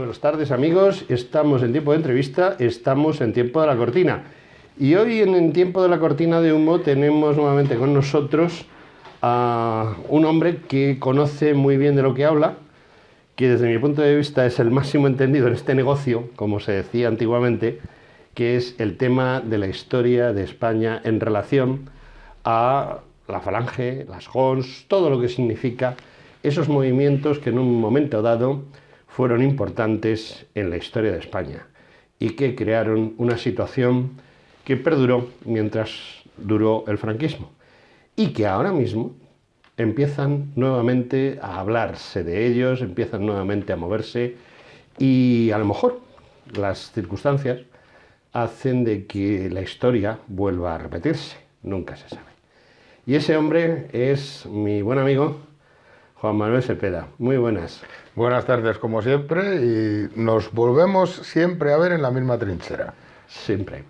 buenas tardes amigos, estamos en tiempo de entrevista, estamos en tiempo de la cortina. Y hoy en tiempo de la cortina de humo tenemos nuevamente con nosotros a un hombre que conoce muy bien de lo que habla, que desde mi punto de vista es el máximo entendido en este negocio, como se decía antiguamente, que es el tema de la historia de España en relación a la Falange, las Jons, todo lo que significa esos movimientos que en un momento dado fueron importantes en la historia de España y que crearon una situación que perduró mientras duró el franquismo y que ahora mismo empiezan nuevamente a hablarse de ellos, empiezan nuevamente a moverse y a lo mejor las circunstancias hacen de que la historia vuelva a repetirse, nunca se sabe. Y ese hombre es mi buen amigo Juan Manuel Cepeda. Muy buenas. Buenas tardes, como siempre, y nos volvemos siempre a ver en la misma trinchera. Siempre.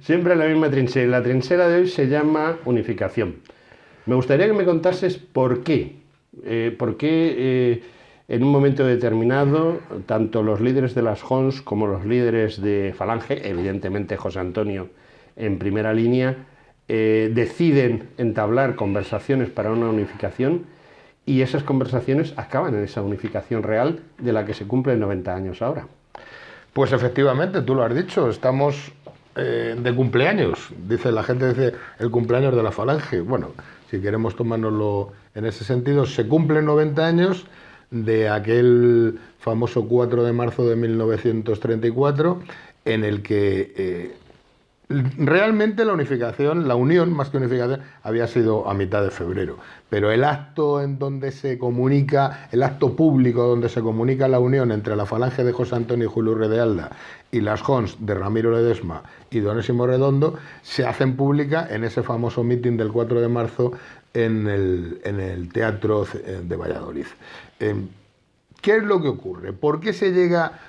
Siempre en la misma trinchera. La trinchera de hoy se llama unificación. Me gustaría que me contases por qué. En un momento determinado, tanto los líderes de las Jons como los líderes de Falange, evidentemente José Antonio en primera línea, deciden entablar conversaciones para una unificación y esas conversaciones acaban en esa unificación real de la que se cumplen 90 años ahora. Pues efectivamente, tú lo has dicho, estamos de cumpleaños. La gente dice el cumpleaños de la Falange. Bueno, si queremos tomárnoslo en ese sentido, se cumplen 90 años de aquel famoso 4 de marzo de 1934 en el que realmente la unificación, la unión más que unificación, había sido a mitad de febrero. Pero el acto en donde se comunica, el acto público donde se comunica la unión entre la Falange de José Antonio y Julio Urredealda y las Jons de Ramiro Ledesma y Don Onésimo Redondo, se hacen pública en ese famoso mitin del 4 de marzo en el Teatro de Valladolid. ¿Qué es lo que ocurre? ¿Por qué se llega...?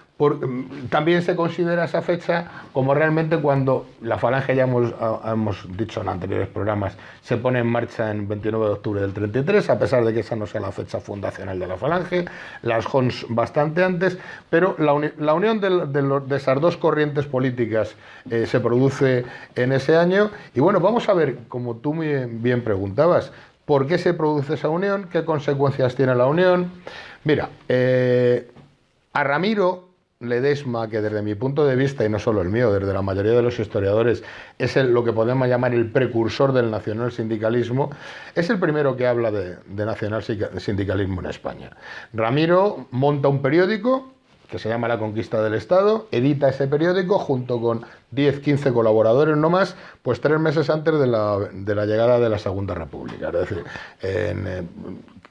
También se considera esa fecha como realmente cuando la Falange, ya hemos dicho en anteriores programas, se pone en marcha en 29 de octubre del 33, a pesar de que esa no sea la fecha fundacional de la Falange, las Jons bastante antes, pero la unión de esas dos corrientes políticas se produce en ese año. Y bueno, vamos a ver, como tú muy bien preguntabas, ¿por qué se produce esa unión? ¿Qué consecuencias tiene la unión? Mira, a Ramiro Ledesma, que desde mi punto de vista, y no solo el mío, desde la mayoría de los historiadores, es lo que podemos llamar el precursor del nacionalsindicalismo, es el primero que habla de nacionalsindicalismo en España. Ramiro monta un periódico que se llama La Conquista del Estado, edita ese periódico junto con 10, 15 colaboradores no más, pues 3 meses antes de la llegada de la Segunda República, es decir,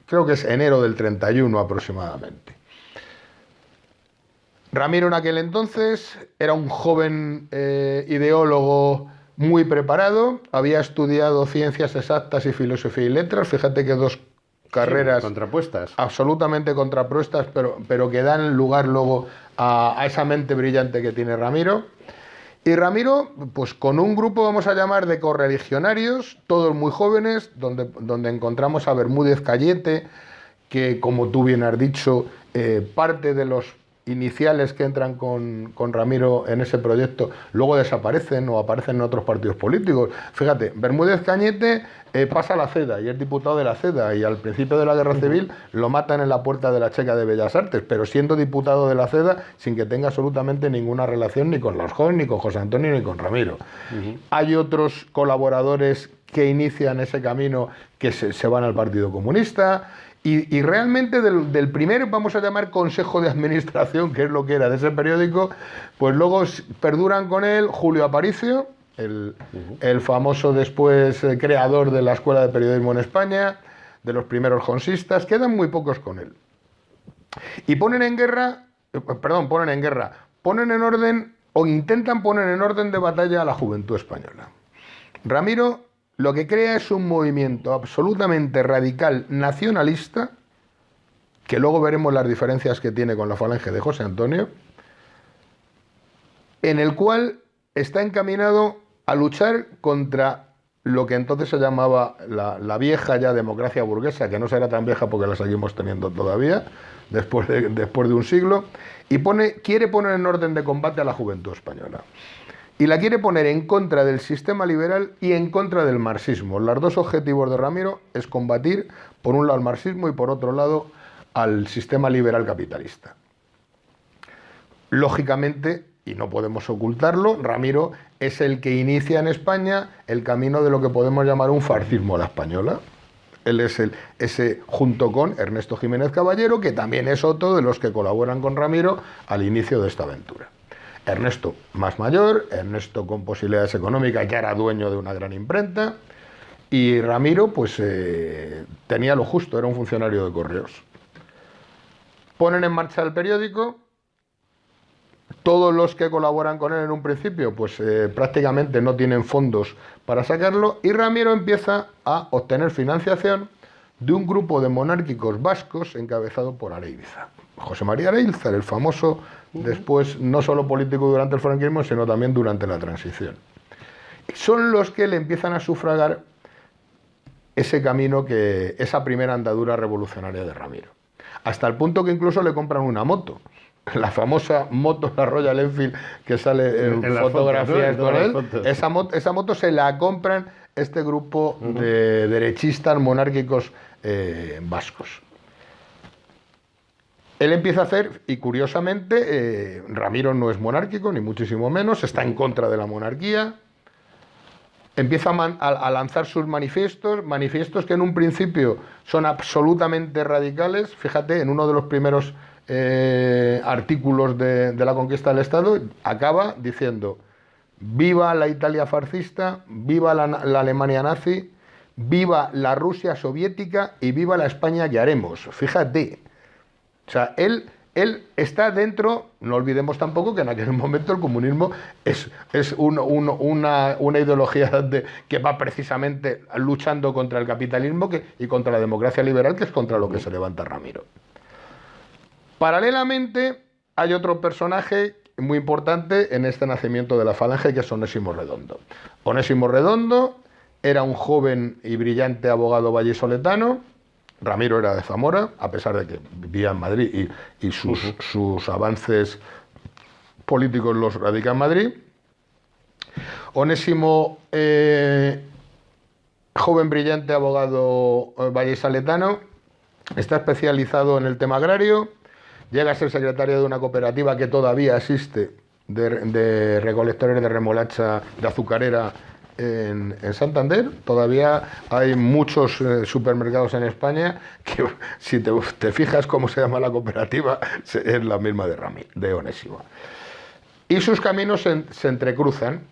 creo que es enero del 31 aproximadamente. Ramiro en aquel entonces era un joven ideólogo muy preparado, había estudiado ciencias exactas y filosofía y letras, fíjate que dos carreras contrapuestas, absolutamente contrapuestas, pero que dan lugar luego a esa mente brillante que tiene Ramiro. Y Ramiro, pues con un grupo, vamos a llamar, de correligionarios, todos muy jóvenes, donde encontramos a Bermúdez Cayete, que, como tú bien has dicho, parte de los iniciales que entran con Ramiro en ese proyecto luego desaparecen o aparecen en otros partidos políticos. Fíjate, Bermúdez Cañete pasa a la CEDA y es diputado de la CEDA, y al principio de la Guerra Civil lo matan en la puerta de la Checa de Bellas Artes, pero siendo diputado de la CEDA sin que tenga absolutamente ninguna relación ni con las Jons, ni con José Antonio, ni con Ramiro. Hay otros colaboradores que inician ese camino que se van al Partido Comunista. Y realmente del primer, vamos a llamar, consejo de administración, que es lo que era de ese periódico, pues luego perduran con él Julio Aparicio, el famoso después creador de la Escuela de Periodismo en España, de los primeros jonsistas. Quedan muy pocos con él. Y ponen en orden, o intentan poner en orden de batalla a la juventud española. Ramiro lo que crea es un movimiento absolutamente radical nacionalista, que luego veremos las diferencias que tiene con la Falange de José Antonio, en el cual está encaminado a luchar contra lo que entonces se llamaba la vieja ya democracia burguesa, que no será tan vieja porque la seguimos teniendo todavía, después de un siglo, y quiere poner en orden de combate a la juventud española. Y la quiere poner en contra del sistema liberal y en contra del marxismo. Los dos objetivos de Ramiro es combatir, por un lado, el marxismo y por otro lado, al sistema liberal capitalista. Lógicamente, y no podemos ocultarlo, Ramiro es el que inicia en España el camino de lo que podemos llamar un fascismo a la española. Él es ese, junto con Ernesto Jiménez Caballero, que también es otro de los que colaboran con Ramiro al inicio de esta aventura. Ernesto más mayor, Ernesto con posibilidades económicas, ya era dueño de una gran imprenta, y Ramiro pues tenía lo justo, era un funcionario de correos. Ponen en marcha el periódico. Todos los que colaboran con él en un principio, pues prácticamente no tienen fondos para sacarlo, y Ramiro empieza a obtener financiación de un grupo de monárquicos vascos encabezado por Areilza. José María Areilza, el famoso, después no solo político durante el franquismo, sino también durante la transición. Son los que le empiezan a sufragar ese camino, esa primera andadura revolucionaria de Ramiro. Hasta el punto que incluso le compran una moto. La famosa moto, la Royal Enfield, que sale en fotografías con él, esa moto se la compran este grupo de derechistas monárquicos vascos. Él empieza a hacer, y curiosamente, Ramiro no es monárquico, ni muchísimo menos, está en contra de la monarquía. Empieza a lanzar sus manifiestos que en un principio son absolutamente radicales. Fíjate, en uno de los primeros artículos de la conquista del Estado, acaba diciendo: viva la Italia fascista, viva la Alemania nazi, viva la Rusia soviética y viva la España que haremos. Fíjate, o sea, él está dentro. No olvidemos tampoco que en aquel momento el comunismo es una ideología que va precisamente luchando contra el capitalismo y contra la democracia liberal, que es contra lo que se levanta Ramiro. Paralelamente, hay otro personaje muy importante en este nacimiento de la Falange, que es Onésimo Redondo. Onésimo Redondo era un joven y brillante abogado vallisoletano. Ramiro era de Zamora, a pesar de que vivía en Madrid y sus avances políticos los radica en Madrid. Onésimo, joven, brillante abogado vallisoletano, está especializado en el tema agrario. Llega a ser secretario de una cooperativa que todavía existe, de recolectores de remolacha, de azucarera, en Santander. Todavía hay muchos supermercados en España que, si te fijas cómo se llama la cooperativa, es la misma de Onésimo. Y sus caminos se entrecruzan,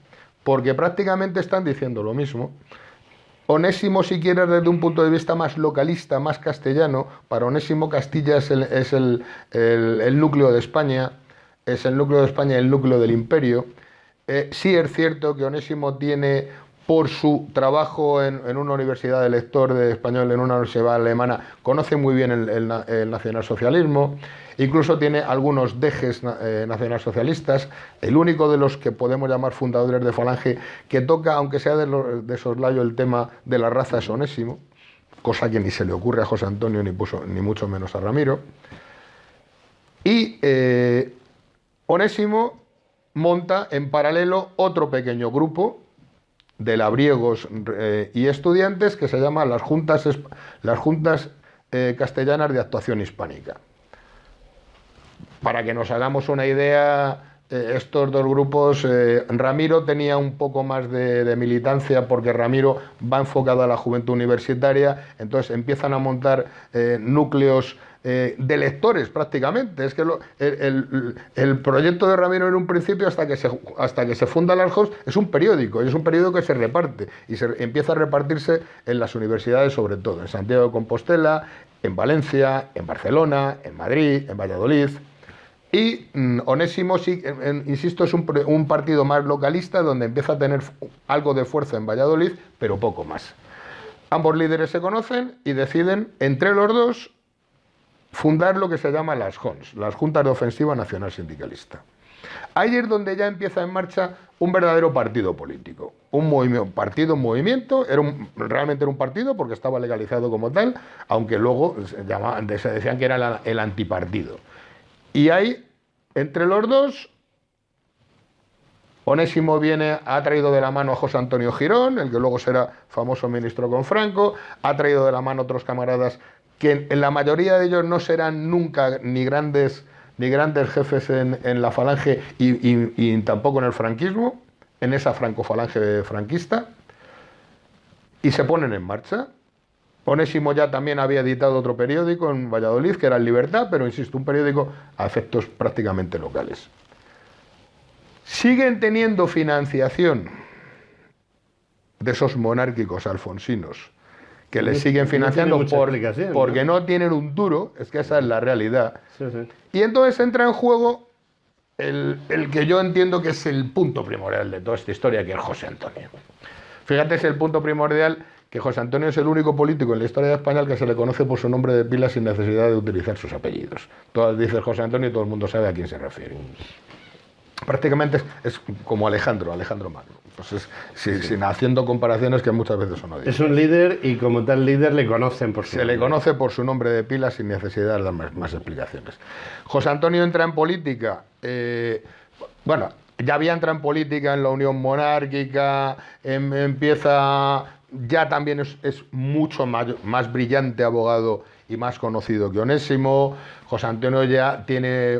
porque prácticamente están diciendo lo mismo. Onésimo, si quieres, desde un punto de vista más localista, más castellano, para Onésimo Castilla es el núcleo de España, es el núcleo de España y el núcleo del imperio. Sí es cierto que Onésimo tiene, por su trabajo en una universidad de lector de español, en una universidad alemana, conoce muy bien el nacionalsocialismo, incluso tiene algunos dejes nacionalsocialistas. El único de los que podemos llamar fundadores de Falange que toca, aunque sea de soslayo, el tema de la raza es Onésimo, cosa que ni se le ocurre a José Antonio ni mucho menos a Ramiro. Y Onésimo monta en paralelo otro pequeño grupo de labriegos y estudiantes que se llama las Juntas Castellanas de Actuación Hispánica. Para que nos hagamos una idea, estos dos grupos, Ramiro tenía un poco más de militancia, porque Ramiro va enfocado a la juventud universitaria, entonces empiezan a montar núcleos de lectores prácticamente. Es que el proyecto de Ramiro en un principio, hasta que se funda las JOS, es un periódico, y es un periódico que se reparte, y se empieza a repartirse en las universidades, sobre todo en Santiago de Compostela, en Valencia, en Barcelona, en Madrid, en Valladolid. Y Onésimo, sí, insisto, es un partido más localista, donde empieza a tener algo de fuerza en Valladolid, pero poco más. Ambos líderes se conocen y deciden, entre los dos, fundar lo que se llama las JONS, las Juntas de Ofensiva Nacional Sindicalista. Ahí es donde ya empieza en marcha un verdadero partido político. Un movimiento, realmente era un partido porque estaba legalizado como tal, aunque luego se decían que era el antipartido. Y ahí, entre los dos, Onésimo ha traído de la mano a José Antonio Girón, el que luego será famoso ministro con Franco, ha traído de la mano a otros camaradas que en la mayoría de ellos no serán nunca ni grandes jefes en la falange y tampoco en el franquismo, en esa francofalange franquista, y se ponen en marcha. Onésimo ya también había editado otro periódico en Valladolid, que era El Libertad, pero insisto, un periódico a efectos prácticamente locales. Siguen teniendo financiación de esos monárquicos alfonsinos, que les siguen financiando porque no tienen un duro, es que esa es la realidad. Sí. Y entonces entra en juego el que yo entiendo que es el punto primordial de toda esta historia, que es José Antonio. Fíjate, es el punto primordial que José Antonio es el único político en la historia de España al que se le conoce por su nombre de pila sin necesidad de utilizar sus apellidos. Todas dices José Antonio y todo el mundo sabe a quién se refiere. Prácticamente es como Alejandro Magno. Pues haciendo comparaciones que muchas veces son odiosas. Es un líder y como tal líder le conocen por su nombre. Se le conoce por su nombre de pila sin necesidad de dar más explicaciones. José Antonio entra en política, ya había entrado en política en la Unión Monárquica, empieza, ya también es mucho más brillante abogado y más conocido que Onésimo. José Antonio ya tiene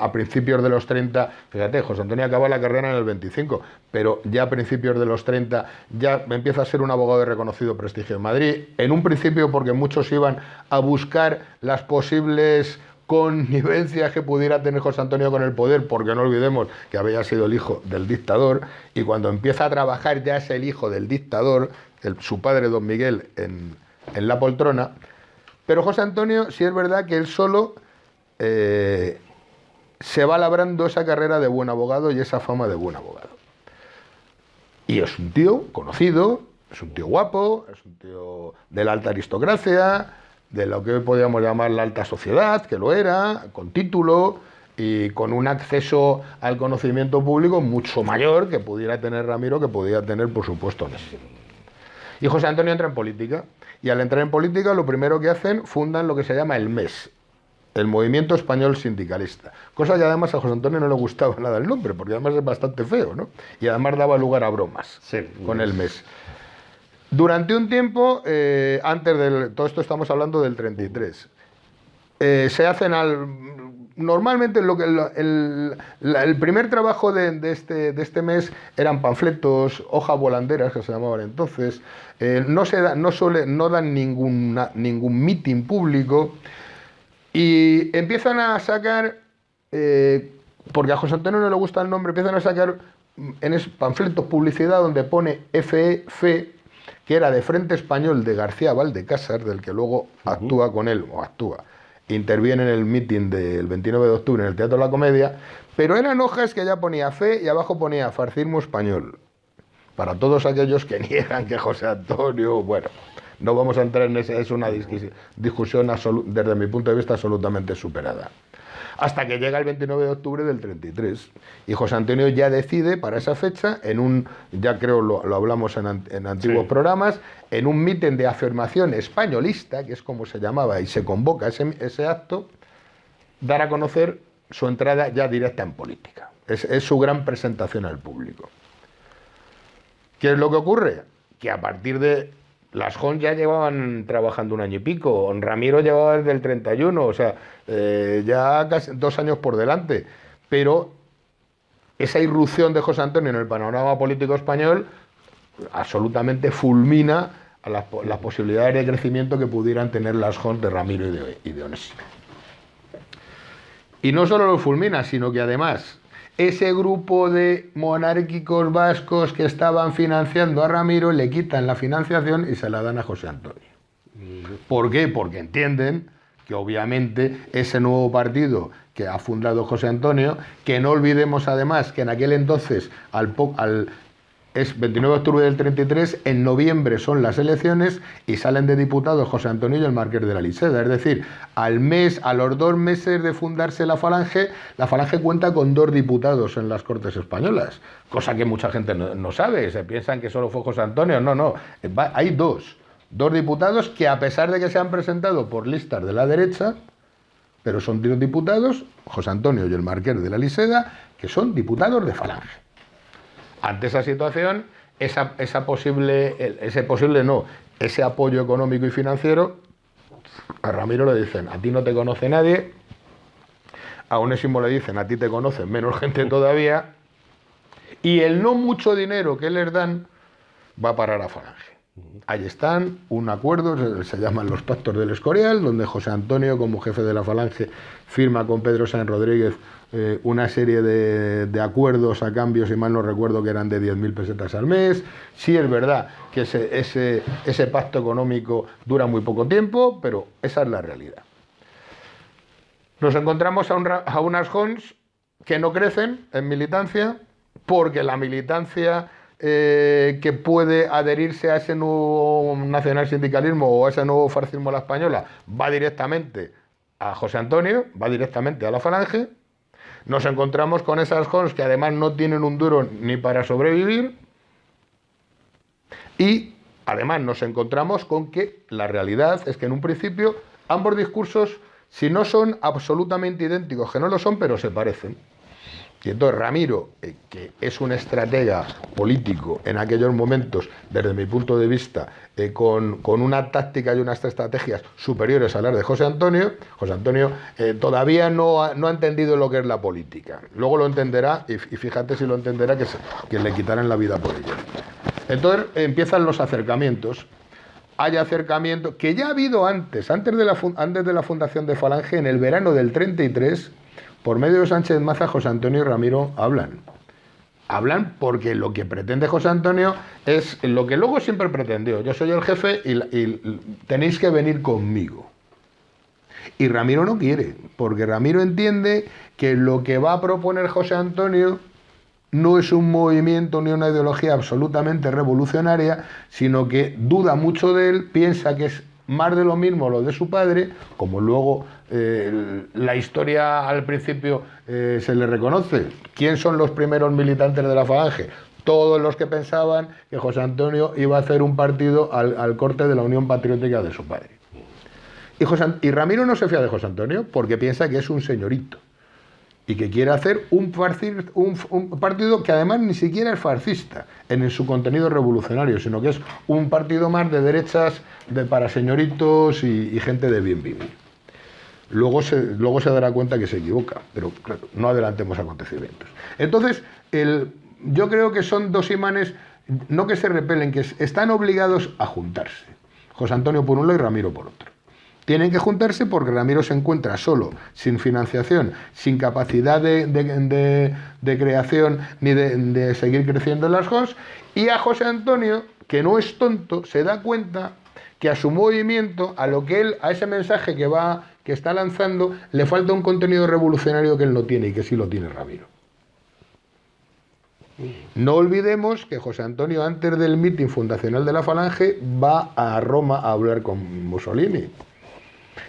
a principios de los 30, fíjate, José Antonio acaba la carrera en el 25, pero ya a principios de los 30 ya empieza a ser un abogado de reconocido prestigio en Madrid, en un principio porque muchos iban a buscar las posibles connivencias que pudiera tener José Antonio con el poder, porque no olvidemos que había sido el hijo del dictador, y cuando empieza a trabajar ya es el hijo del dictador, su padre don Miguel en la poltrona. Pero José Antonio, sí es verdad que él solo se va labrando esa carrera de buen abogado y esa fama de buen abogado. Y es un tío conocido, es un tío guapo, es un tío de la alta aristocracia, de lo que hoy podríamos llamar la alta sociedad, que lo era, con título y con un acceso al conocimiento público mucho mayor que pudiera tener Ramiro, que podía tener, por supuesto, Onésimo. Y José Antonio entra en política. Y al entrar en política, lo primero que hacen, fundan lo que se llama el MES, el Movimiento Español Sindicalista. Cosa que además a José Antonio no le gustaba nada el nombre, porque además es bastante feo, ¿no? Y además daba lugar a bromas con el MES. Durante un tiempo, antes de todo esto estamos hablando del 33, se hacen normalmente el primer trabajo de este mes eran panfletos, hojas volanderas que se llamaban entonces, no dan ningún mitin público y empiezan a sacar, porque a José Antonio no le gusta el nombre, empiezan a sacar panfletos, publicidad donde pone FEF, que era de Frente Español de García Valdecásar, del que luego interviene en el mitin del 29 de octubre en el Teatro de la Comedia, pero eran hojas que ya ponía fe y abajo ponía fascismo español. Para todos aquellos que niegan que José Antonio, bueno, no vamos a entrar en esa, es una discusión desde mi punto de vista absolutamente superada. Hasta que llega el 29 de octubre del 33 y José Antonio ya decide para esa fecha, ya creo lo hablamos en antiguos programas, en un mitin de afirmación españolista, que es como se llamaba, y se convoca ese acto, dar a conocer su entrada ya directa en política. Es su gran presentación al público. ¿Qué es lo que ocurre? Que a partir de... Las JON ya llevaban trabajando un año y pico, Ramiro llevaba desde el 31, o sea, ya casi 2 años por delante, pero esa irrupción de José Antonio en el panorama político español absolutamente fulmina a las posibilidades de crecimiento que pudieran tener las JON de Ramiro y de Onésimo. Y no solo lo fulmina, sino que además ese grupo de monárquicos vascos que estaban financiando a Ramiro le quitan la financiación y se la dan a José Antonio. ¿Por qué? Porque entienden que obviamente ese nuevo partido que ha fundado José Antonio, que no olvidemos además que en aquel entonces es 29 de octubre del 33, en noviembre son las elecciones y salen de diputados José Antonio y el Marqués de la Liseda. Es decir, a los 2 meses de fundarse la Falange cuenta con 2 diputados en las Cortes Españolas, cosa que mucha gente no sabe, se piensan que solo fue José Antonio, no, hay 2 diputados que, a pesar de que se han presentado por listas de la derecha, pero son 2 diputados, José Antonio y el Marqués de la Liseda, que son diputados de Falange. Ante esa situación, ese apoyo económico y financiero, a Ramiro le dicen, a ti no te conoce nadie, a Onésimo le dicen, a ti te conocen menos gente todavía, y el no mucho dinero que les dan va a parar a Falange. Ahí están, un acuerdo, se llaman los Pactos del Escorial, donde José Antonio, como jefe de la Falange, firma con Pedro Sáenz Rodríguez una serie de acuerdos a cambio, si mal no recuerdo, que eran de 10.000 pesetas al mes. Sí es verdad que ese pacto económico dura muy poco tiempo, pero esa es la realidad. Nos encontramos a unas JONs que no crecen en militancia, porque la militancia que puede adherirse a ese nuevo nacionalsindicalismo o a ese nuevo fascismo a la española va directamente a José Antonio, va directamente a la Falange. Nos encontramos con esas JONs que además no tienen un duro ni para sobrevivir, y además nos encontramos con que la realidad es que en un principio ambos discursos, si no son absolutamente idénticos, que no lo son, pero se parecen. Y entonces Ramiro, que es un estratega político en aquellos momentos, desde mi punto de vista, con una táctica y unas estrategias superiores a las de José Antonio todavía no ha entendido lo que es la política. Luego lo entenderá, y fíjate si lo entenderá, que le quitarán la vida por ello. Entonces empiezan los acercamientos. Hay acercamientos que ya ha habido antes de la fundación de Falange, en el verano del 33, por medio de Sánchez Maza, José Antonio y Ramiro hablan. Hablan porque lo que pretende José Antonio es lo que luego siempre pretendió. Yo soy el jefe y tenéis que venir conmigo. Y Ramiro no quiere, porque Ramiro entiende que lo que va a proponer José Antonio no es un movimiento ni una ideología absolutamente revolucionaria, sino que duda mucho de él, piensa que es más de lo mismo lo de su padre, como luego la historia al principio se le reconoce. ¿Quién son los primeros militantes de la Falange? Todos los que pensaban que José Antonio iba a hacer un partido al corte de la Unión Patriótica de su padre. Y Ramiro no se fía de José Antonio porque piensa que es un señorito y que quiere hacer un partido que además ni siquiera es fascista en su contenido revolucionario, sino que es un partido más de derechas, para señoritos y gente de bien vivir. Luego se dará cuenta que se equivoca, pero claro, no adelantemos acontecimientos. Entonces, yo creo que son 2 imanes, no que se repelen, que están obligados a juntarse. José Antonio por un lado y Ramiro por otro. Tienen que juntarse porque Ramiro se encuentra solo, sin financiación, sin capacidad de creación ni de seguir creciendo en las JONs, y a José Antonio, que no es tonto, se da cuenta que a su movimiento, a ese mensaje que está lanzando, le falta un contenido revolucionario que él no tiene y que sí lo tiene Ramiro. No olvidemos que José Antonio, antes del mitin fundacional de la Falange, va a Roma a hablar con Mussolini.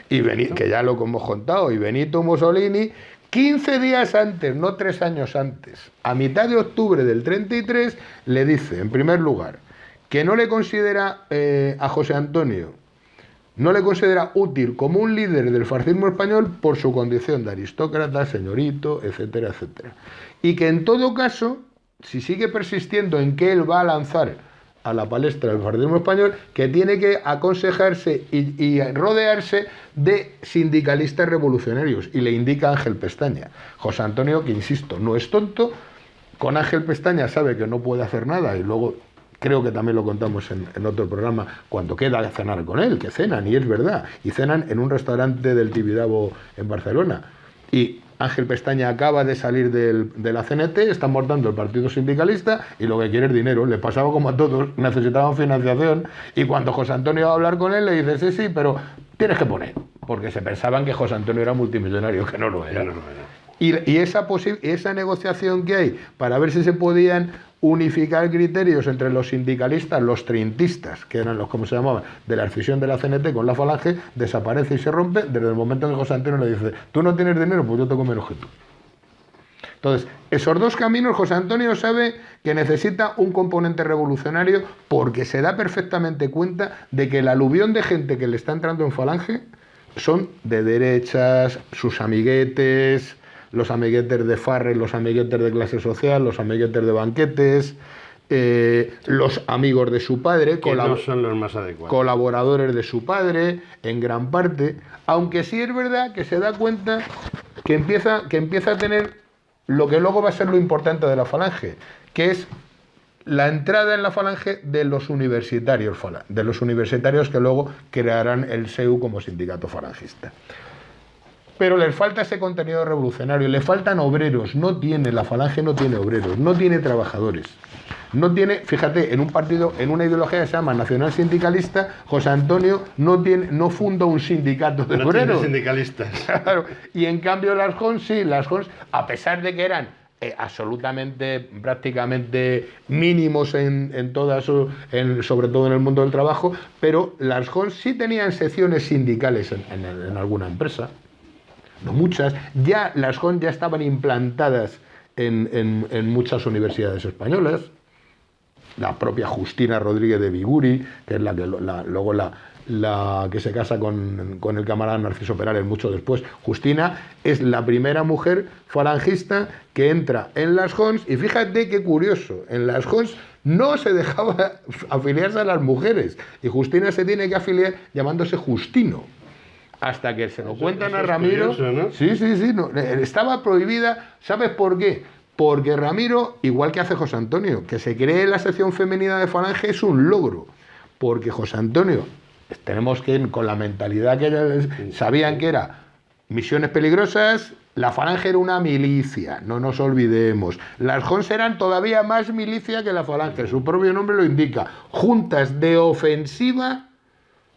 Que ya lo hemos contado, y Benito Mussolini, 15 días antes, no 3 años antes, a mitad de octubre del 33, le dice, en primer lugar, que no le considera a José Antonio, no le considera útil como un líder del fascismo español por su condición de aristócrata, señorito, etcétera, etcétera. Y que en todo caso, si sigue persistiendo en que él va a lanzar a la palestra del fascismo español, que tiene que aconsejarse y rodearse de sindicalistas revolucionarios, y le indica Ángel Pestaña. José Antonio, que insisto, no es tonto, con Ángel Pestaña sabe que no puede hacer nada, y luego creo que también lo contamos en otro programa, cuando queda a cenar con él, que cenan, y es verdad, y cenan en un restaurante del Tibidabo en Barcelona, y Ángel Pestaña acaba de salir de la CNT, están montando el partido sindicalista y lo que quiere es dinero. Le pasaba como a todos, necesitaban financiación, y cuando José Antonio va a hablar con él le dice, sí, pero tienes que poner, porque se pensaban que José Antonio era multimillonario, que no lo era. Y esa negociación que hay para ver si se podían unificar criterios entre los sindicalistas, los trientistas, que eran los, como se llamaban, de la escisión de la CNT con la Falange, desaparece y se rompe desde el momento en que José Antonio le dice: tú no tienes dinero, pues yo tengo menos que tú. Entonces, esos dos caminos, José Antonio sabe que necesita un componente revolucionario porque se da perfectamente cuenta de que el aluvión de gente que le está entrando en Falange son de derechas, sus amiguetes, los amiguetes de Farre, los amiguetes de clase social, los amiguetes de banquetes, los amigos de su padre, que no son los más adecuados, colaboradores de su padre, en gran parte, aunque sí es verdad que se da cuenta que empieza a tener lo que luego va a ser lo importante de la Falange, que es la entrada en la Falange de los universitarios que luego crearán el SEU como sindicato falangista. Pero les falta ese contenido revolucionario, le faltan obreros, la Falange no tiene obreros, no tiene trabajadores. No tiene, fíjate, en un partido, en una ideología que se llama nacional sindicalista, José Antonio no funda un sindicato de obreros. Sindicalistas. Claro. Y en cambio las JONS sí, a pesar de que eran absolutamente, prácticamente mínimos en todas, sobre todo en el mundo del trabajo, pero las JONS sí tenían secciones sindicales en alguna empresa, no muchas. Ya las JONS ya estaban implantadas en muchas universidades españolas. La propia Justina Rodríguez de Biguri, que es luego la que se casa con el camarada Narciso Perales mucho después. Justina es la primera mujer falangista que entra en las JONS, y fíjate qué curioso, en las JONS no se dejaba afiliarse a las mujeres, y Justina se tiene que afiliar llamándose Justino. Hasta que se lo cuentan a Ramiro. Curioso, ¿no? Sí, no, estaba prohibida. ¿Sabes por qué? Porque Ramiro, igual que hace José Antonio, que se cree la sección femenina de Falange, es un logro. Porque José Antonio, tenemos que ir con la mentalidad que sabían que era misiones peligrosas, la Falange era una milicia, no nos olvidemos. Las JONS eran todavía más milicia que la Falange, su propio nombre lo indica. Juntas de ofensiva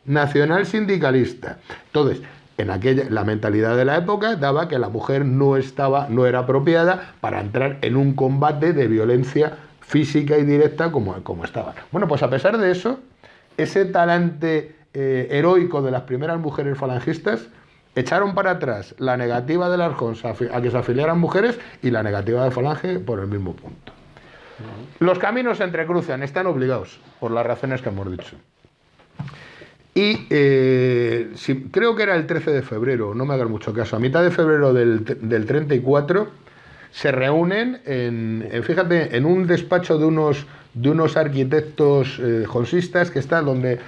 nacional sindicalista. Entonces, la mentalidad de la época daba que la mujer no era apropiada para entrar en un combate de violencia física y directa como estaba. Bueno, pues a pesar de eso, ese talante heroico de las primeras mujeres falangistas echaron para atrás la negativa de las JONS a que se afiliaran mujeres y la negativa de Falange por el mismo punto. Los caminos se entrecruzan, están obligados por las razones que hemos dicho. Y creo que era el 13 de febrero, no me hagan mucho caso, a mitad de febrero del 34 se reúnen fíjate, en un despacho de unos arquitectos jonsistas que está donde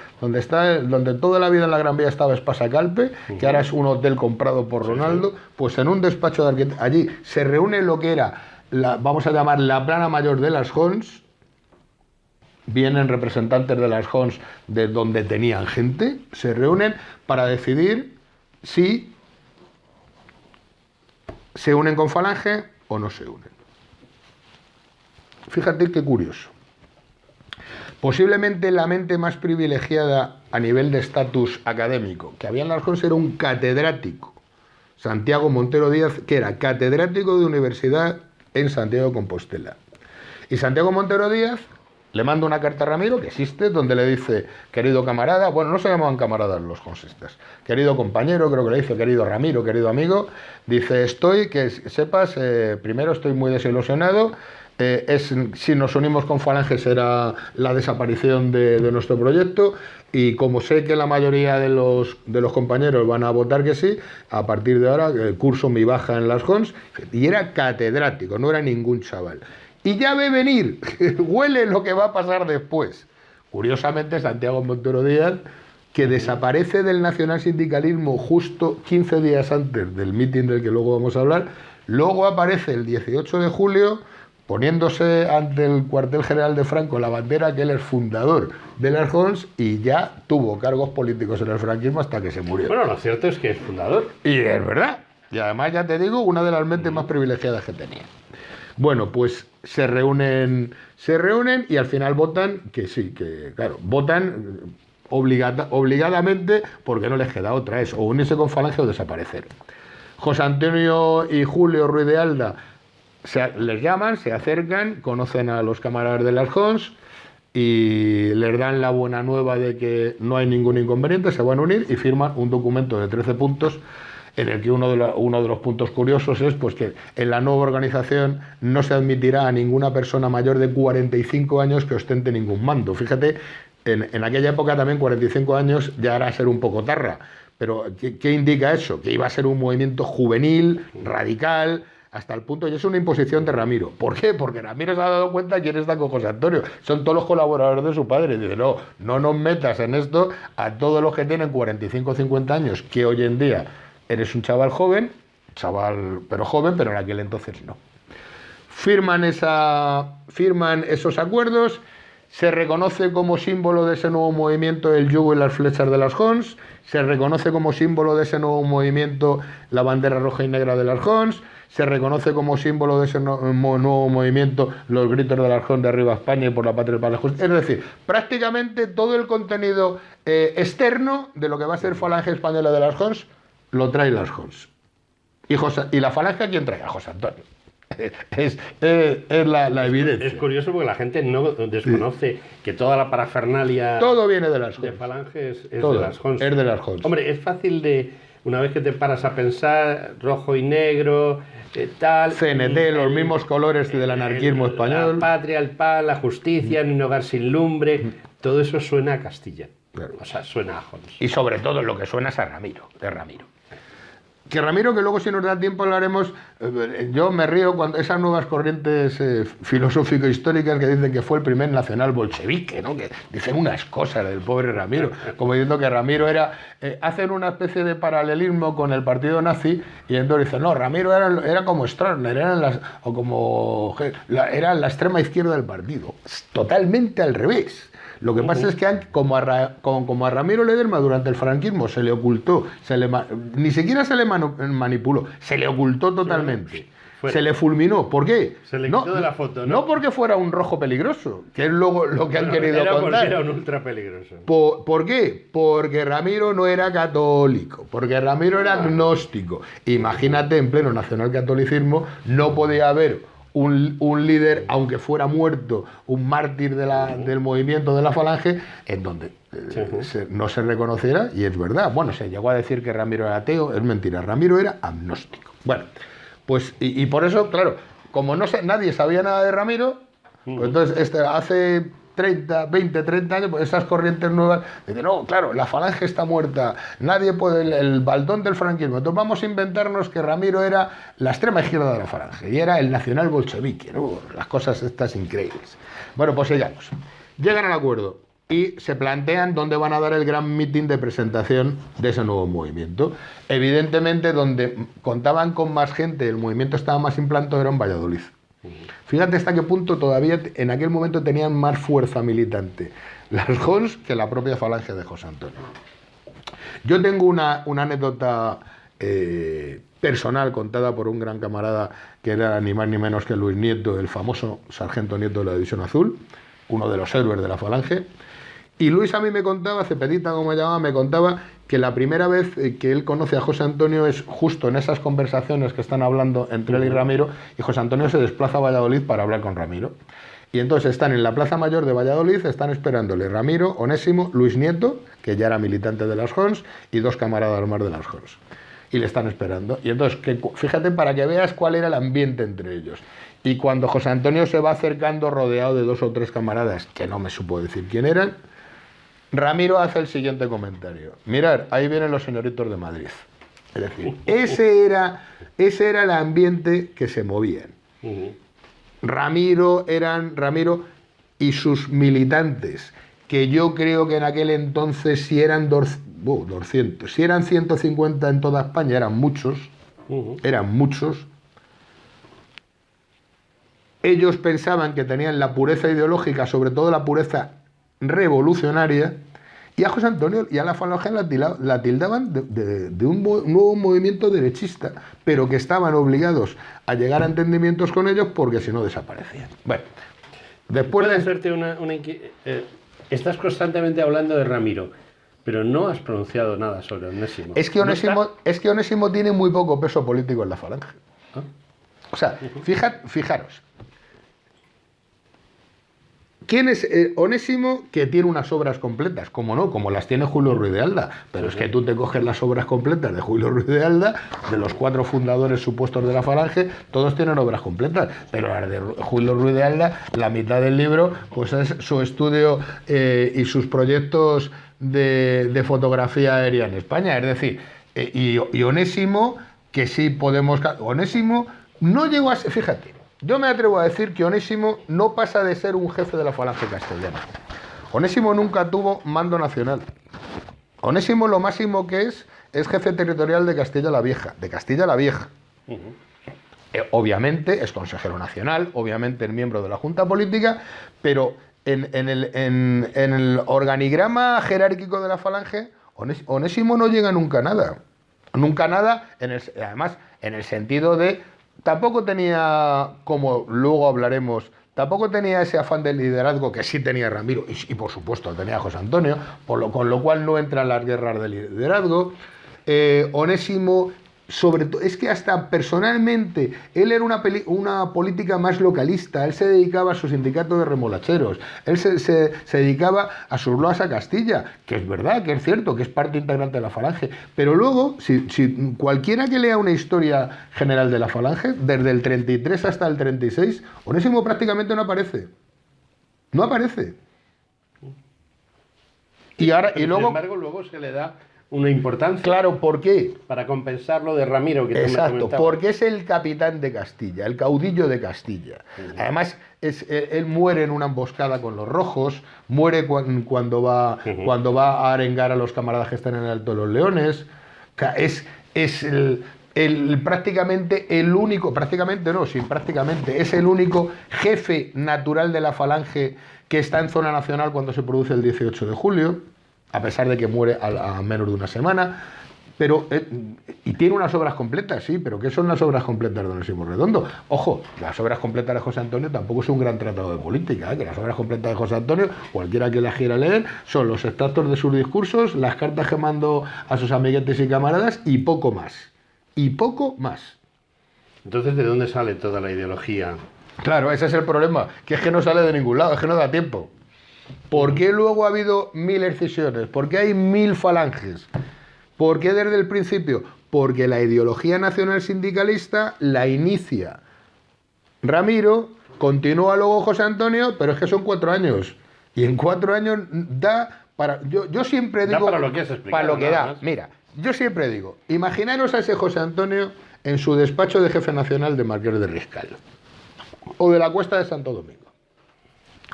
toda la vida en la Gran Vía estaba Espasacalpe, que ahora es un hotel comprado por Ronaldo. Pues en un despacho de arquitectos, allí se reúne lo que era, vamos a llamar la plana mayor de las JONS. Vienen representantes de las JONS de donde tenían gente, se reúnen para decidir si se unen con Falange o no se unen. Fíjate qué curioso. Posiblemente la mente más privilegiada a nivel de estatus académico que había en las JONS era un catedrático, Santiago Montero Díaz, que era catedrático de universidad en Santiago de Compostela. Y Santiago Montero Díaz le manda una carta a Ramiro, que existe, donde le dice: querido camarada, bueno, no se llamaban camaradas los jonsistas, querido compañero, creo que le dice querido Ramiro, querido amigo, dice: que sepas, primero estoy muy desilusionado, si nos unimos con Falange será la desaparición de nuestro proyecto, y como sé que la mayoría de los compañeros van a votar que sí, a partir de ahora curso mi baja en las JONS. Y era catedrático, no era ningún chaval. Y ya ve venir, huele lo que va a pasar después. Curiosamente, Santiago Montero Díaz, que desaparece del nacionalsindicalismo justo 15 días antes del mitin del que luego vamos a hablar, luego aparece el 18 de julio poniéndose ante el cuartel general de Franco la bandera que él es fundador de las JONS, y ya tuvo cargos políticos en el franquismo hasta que se murió. Bueno, lo cierto es que es fundador. Y es verdad. Y además, ya te digo, una de las mentes más privilegiadas que tenía. Bueno, pues se reúnen y al final votan que sí, que claro, votan obligadamente porque no les queda otra, es o unirse con Falange o desaparecer. José Antonio y Julio Ruiz de Alda les llaman, se acercan, conocen a los camaradas de las Hons y les dan la buena nueva de que no hay ningún inconveniente, se van a unir y firman un documento de 13 puntos en el que uno de los puntos curiosos es pues, que en la nueva organización no se admitirá a ninguna persona mayor de 45 años que ostente ningún mando. Fíjate, en aquella época también 45 años ya era ser un poco tarra, pero ¿qué indica eso? Que iba a ser un movimiento juvenil, radical, hasta el punto, y es una imposición de Ramiro. ¿Por qué? Porque Ramiro se ha dado cuenta quién está con José Antonio. Son todos los colaboradores de su padre. Dice, no nos metas en esto a todos los que tienen 45 o 50 años, que hoy en día eres un chaval joven, pero en aquel entonces no. Firman esos acuerdos, se reconoce como símbolo de ese nuevo movimiento el yugo y las flechas de las Hons, se reconoce como símbolo de ese nuevo movimiento la bandera roja y negra de las Hons, se reconoce como símbolo de ese nuevo movimiento los gritos de las Hons de arriba España y por la patria y para la justicia. Es decir, prácticamente todo el contenido externo de lo que va a ser Falange Española de las Hons lo trae las Hons. ¿Y la Falange a quién trae? A José Antonio. Es la evidencia. Es curioso porque la gente no desconoce que toda la parafernalia todo viene de las Hons. De Falange es de las Hons. Es de las Hons. Hombre, es fácil una vez que te paras a pensar, rojo y negro, tal... CNT, los mismos colores del anarquismo español. La patria, el pan, la justicia, ni un hogar sin lumbre, todo eso suena a Castilla. Claro. O sea, suena a Hons. Y sobre todo lo que suena es a Ramiro, de Ramiro. Que Ramiro, que luego si nos da tiempo hablaremos, yo me río cuando esas nuevas corrientes filosófico-históricas que dicen que fue el primer nacional bolchevique, ¿no? Que dicen unas cosas del pobre Ramiro, como diciendo que Ramiro hacen una especie de paralelismo con el partido nazi y entonces dicen, no, Ramiro era como Stroessner, era la extrema izquierda del partido. Totalmente al revés. Lo que pasa es que como a Ramiro Ledesma durante el franquismo se le ocultó, ni siquiera se le manipuló, se le ocultó totalmente. Se le fulminó. ¿Por qué? Se le quitó de la foto, ¿no? No porque fuera un rojo peligroso, que es luego lo que han querido contar. Era un ultra peligroso. ¿Por qué? Porque Ramiro no era católico, porque Ramiro era agnóstico. Imagínate, en pleno nacionalcatolicismo, no podía haber un líder, aunque fuera muerto, un mártir del movimiento de la Falange, en donde no se reconociera, y es verdad. Bueno, se llegó a decir que Ramiro era ateo, es mentira, Ramiro era agnóstico. Bueno, pues, y por eso, claro, como nadie sabía nada de Ramiro, pues entonces hace 20, 30 años, pues esas corrientes nuevas dicen, no, claro, la Falange está muerta, nadie puede, el baldón del franquismo, entonces vamos a inventarnos que Ramiro era la extrema izquierda de la Falange y era el nacional bolchevique, ¿no? Las cosas estas increíbles. Bueno, pues sigamos. Llegan al acuerdo y se plantean dónde van a dar el gran mitin de presentación de ese nuevo movimiento. Evidentemente, donde contaban con más gente, el movimiento estaba más implantado, era en Valladolid. Fíjate hasta qué punto todavía en aquel momento tenían más fuerza militante las Hons que la propia Falange de José Antonio. Yo tengo una anécdota personal contada por un gran camarada que era ni más ni menos que Luis Nieto, el famoso sargento Nieto de la División Azul, uno de los héroes de la Falange. Y Luis a mí me contaba, Cepedita como me llamaba, me contaba que la primera vez que él conoce a José Antonio es justo en esas conversaciones que están hablando entre él y Ramiro, y José Antonio se desplaza a Valladolid para hablar con Ramiro. Y entonces están en la Plaza Mayor de Valladolid, están esperándole Ramiro, Onésimo, Luis Nieto, que ya era militante de las Hons, y dos camaradas más de las Hons. Y le están esperando. Y entonces, fíjate para que veas cuál era el ambiente entre ellos. Y cuando José Antonio se va acercando rodeado de dos o tres camaradas, que no me supo decir quién eran, Ramiro hace el siguiente comentario. Mirad, ahí vienen los señoritos de Madrid. Es decir, ese era el ambiente que se movían. Ramiro y sus militantes, que yo creo que en aquel entonces si eran 200, si eran 150 en toda España, eran muchos. Ellos pensaban que tenían la pureza ideológica, sobre todo la pureza revolucionaria, y a José Antonio y a la Falange la tildaban de un nuevo movimiento derechista, pero que estaban obligados a llegar a entendimientos con ellos porque si no desaparecían. Bueno, después de hacerte estás constantemente hablando de Ramiro, pero no has pronunciado nada sobre Onésimo. Es que Onésimo tiene muy poco peso político en la Falange. O sea, fijaros. ¿Quién es Onésimo que tiene unas obras completas? Como no, como las tiene Julio Ruiz de Alda. Pero es que tú te coges las obras completas de Julio Ruiz de Alda, de los 4 fundadores supuestos de la Falange, todos tienen obras completas. Pero las de Julio Ruiz de Alda, la mitad del libro, pues es su estudio y sus proyectos de fotografía aérea en España. Es decir, y Onésimo, que sí podemos... Onésimo no llegó a ser... Fíjate. Yo me atrevo a decir que Onésimo no pasa de ser un jefe de la Falange castellana. Onésimo nunca tuvo mando nacional. Onésimo lo máximo que es jefe territorial de Castilla la Vieja, Obviamente es consejero nacional, obviamente es miembro de la Junta Política, pero en el organigrama jerárquico de la Falange, Onésimo no llega nunca a nada. Nunca nada, además, en el sentido de... Tampoco tenía, como luego hablaremos, tampoco tenía ese afán de liderazgo que sí tenía Ramiro, y por supuesto tenía José Antonio, con lo cual no entra en las guerras de liderazgo. Onésimo, sobre todo, es que hasta personalmente, él era una política más localista, él se dedicaba a su sindicato de remolacheros, él se dedicaba a sus loas a Castilla, que es verdad, que es cierto, que es parte integrante de la Falange, pero luego, si cualquiera que lea una historia general de la Falange, desde el 33 hasta el 36, Onésimo prácticamente no aparece. No aparece. Y luego, sin embargo, luego se le da una importancia. Claro, ¿por qué? Para compensar lo de Ramiro que Exacto, porque es el capitán de Castilla, el caudillo de Castilla. Además, él muere en una emboscada con los rojos, muere cuando va a arengar a los camaradas que están en el Alto de los Leones. Es prácticamente el único, es el único jefe natural de la Falange que está en zona nacional cuando se produce el 18 de julio. A pesar de que muere a menos de una semana, pero y tiene unas obras completas, sí, pero ¿qué son las obras completas de Onésimo Redondo? Ojo, las obras completas de José Antonio tampoco es un gran tratado de política, que las obras completas de José Antonio, cualquiera que las quiera leer, son los extractos de sus discursos, las cartas que mandó a sus amiguetes y camaradas y poco más. Y poco más. Entonces, ¿de dónde sale toda la ideología? Claro, ese es el problema, que es que no sale de ningún lado, es que no da tiempo. ¿Por qué luego ha habido 1000 escisiones? ¿Por qué hay 1000 falanges? ¿Por qué desde el principio? Porque la ideología nacional sindicalista la inicia Ramiro, continúa luego José Antonio, pero es que son 4 años. Y en 4 años da para... Yo siempre digo... Da para lo que has explicado. Para lo que da. Más. Mira, yo siempre digo, imaginaros a ese José Antonio en su despacho de jefe nacional de Marqués de Riscal. O de la Cuesta de Santo Domingo.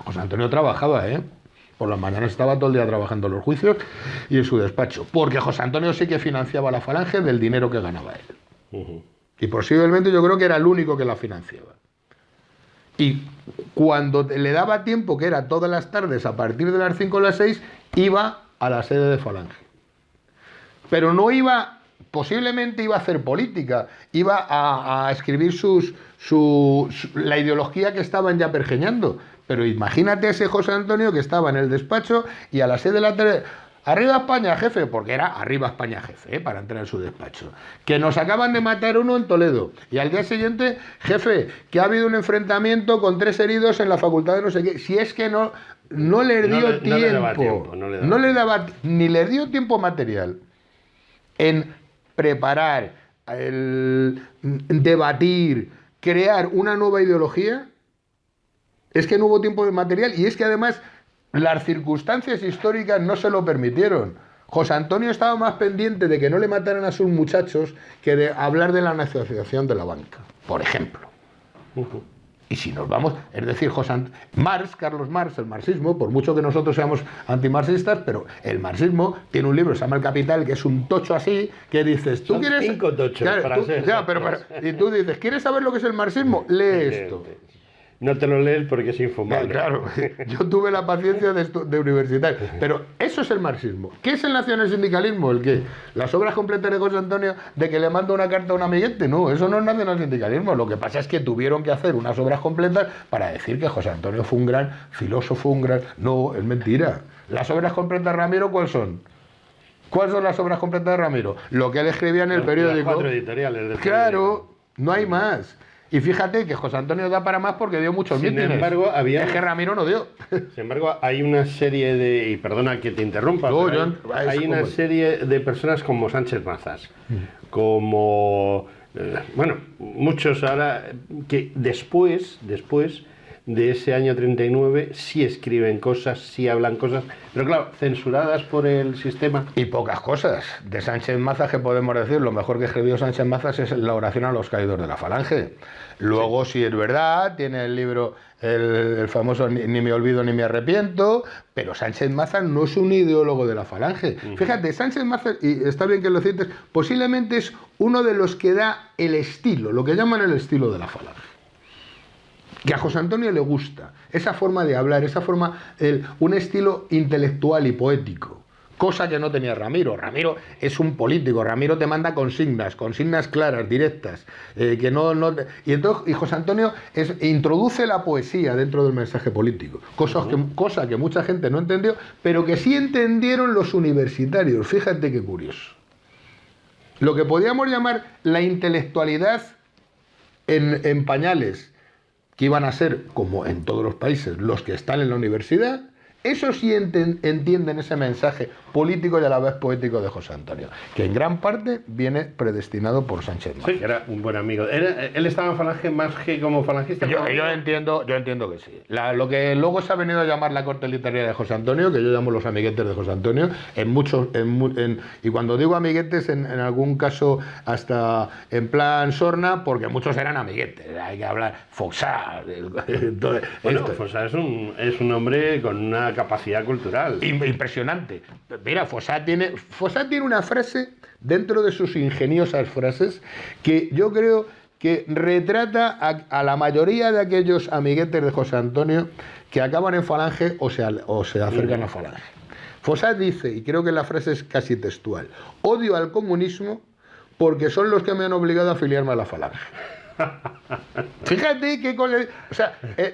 José Antonio trabajaba, por las mañanas estaba todo el día trabajando en los juicios y en su despacho, porque José Antonio sí que financiaba la Falange del dinero que ganaba él. Y posiblemente yo creo que era el único que la financiaba. Y cuando le daba tiempo, que era todas las tardes a partir de las 5 o las 6, iba a la sede de Falange. Pero no iba, posiblemente iba a hacer política, iba a escribir la ideología que estaban ya pergeñando. Pero imagínate a ese José Antonio que estaba en el despacho y a las 6 de la tarde... Arriba España, jefe, porque era arriba España, jefe, para entrar en su despacho. Que nos acaban de matar uno en Toledo. Y al día siguiente, jefe, que ha habido un enfrentamiento con 3 heridos en la facultad de no sé qué. Si es que no les dio tiempo. Ni les dio tiempo material en preparar, debatir, crear una nueva ideología. Es que no hubo tiempo de material y es que además las circunstancias históricas no se lo permitieron. José Antonio estaba más pendiente de que no le mataran a sus muchachos que de hablar de la nacionalización de la banca, por ejemplo. Y si nos vamos, es decir, Carlos Marx, el marxismo, por mucho que nosotros seamos antimarxistas, pero el marxismo tiene un libro, se llama El Capital, que es un tocho así, que dices, ¿tú quieres...? 5 tochos, claro, para ser... y tú dices, ¿quieres saber lo que es el marxismo? Lee esto. No te lo lees porque es infumable. Claro, yo tuve la paciencia de universitario. Pero eso es el marxismo. ¿Qué es el nacionalsindicalismo? ¿El qué? ¿Las obras completas de José Antonio de que le manda una carta a un amiguete? No, eso no es nacionalsindicalismo. Lo que pasa es que tuvieron que hacer unas obras completas para decir que José Antonio fue un gran filósofo, No, es mentira. ¿Las obras completas de Ramiro cuáles son? ¿Cuáles son las obras completas de Ramiro? Lo que él escribía en el periódico. Las 4 editoriales del Claro, no hay más. Y fíjate que José Antonio da para más porque dio muchos mítines. Sin embargo, Es que Ramiro no dio. Sin embargo, hay una serie de, y perdona que te interrumpa, No, pero hay una serie de personas como Sánchez Mazas, como, bueno, muchos ahora, que después de ese año 39 sí escriben cosas, sí hablan cosas, pero claro, censuradas por el sistema. Y pocas cosas. De Sánchez Mazas, que podemos decir, lo mejor que escribió Sánchez Mazas es la oración a los caídos de la Falange. Luego, sí es verdad, tiene el libro, el famoso Ni me olvido ni me arrepiento, pero Sánchez Mazas no es un ideólogo de la Falange. Fíjate, Sánchez Mazas, y está bien que lo cites, posiblemente es uno de los que da el estilo, lo que llaman el estilo de la Falange. Que a José Antonio le gusta esa forma de hablar, esa forma, un estilo intelectual y poético, cosa que no tenía Ramiro. Ramiro es un político, Ramiro te manda consignas claras, directas, y José Antonio introduce la poesía dentro del mensaje político, cosa que mucha gente no entendió, pero que sí entendieron los universitarios. Fíjate qué curioso. Lo que podíamos llamar la intelectualidad en pañales, que iban a ser, como en todos los países, los que están en la universidad, eso sí entienden ese mensaje político y a la vez poético de José Antonio, que en gran parte viene predestinado por Sánchez Mazas. Sí, era un buen amigo. ¿Él estaba en Falange más que como falangista? Yo entiendo que sí. Lo que luego se ha venido a llamar la corte literaria de José Antonio, que yo llamo los amiguetes de José Antonio, y cuando digo amiguetes, en algún caso hasta en plan sorna, porque muchos eran amiguetes. Hay que hablar Foxá. Bueno, Foxá es un hombre con una capacidad cultural impresionante. Mira, Fossat tiene una frase dentro de sus ingeniosas frases que yo creo que retrata a la mayoría de aquellos amiguetes de José Antonio que acaban en Falange o se acercan a Falange. Fossat dice, y creo que la frase es casi textual: odio al comunismo porque son los que me han obligado a afiliarme a la Falange. Fíjate que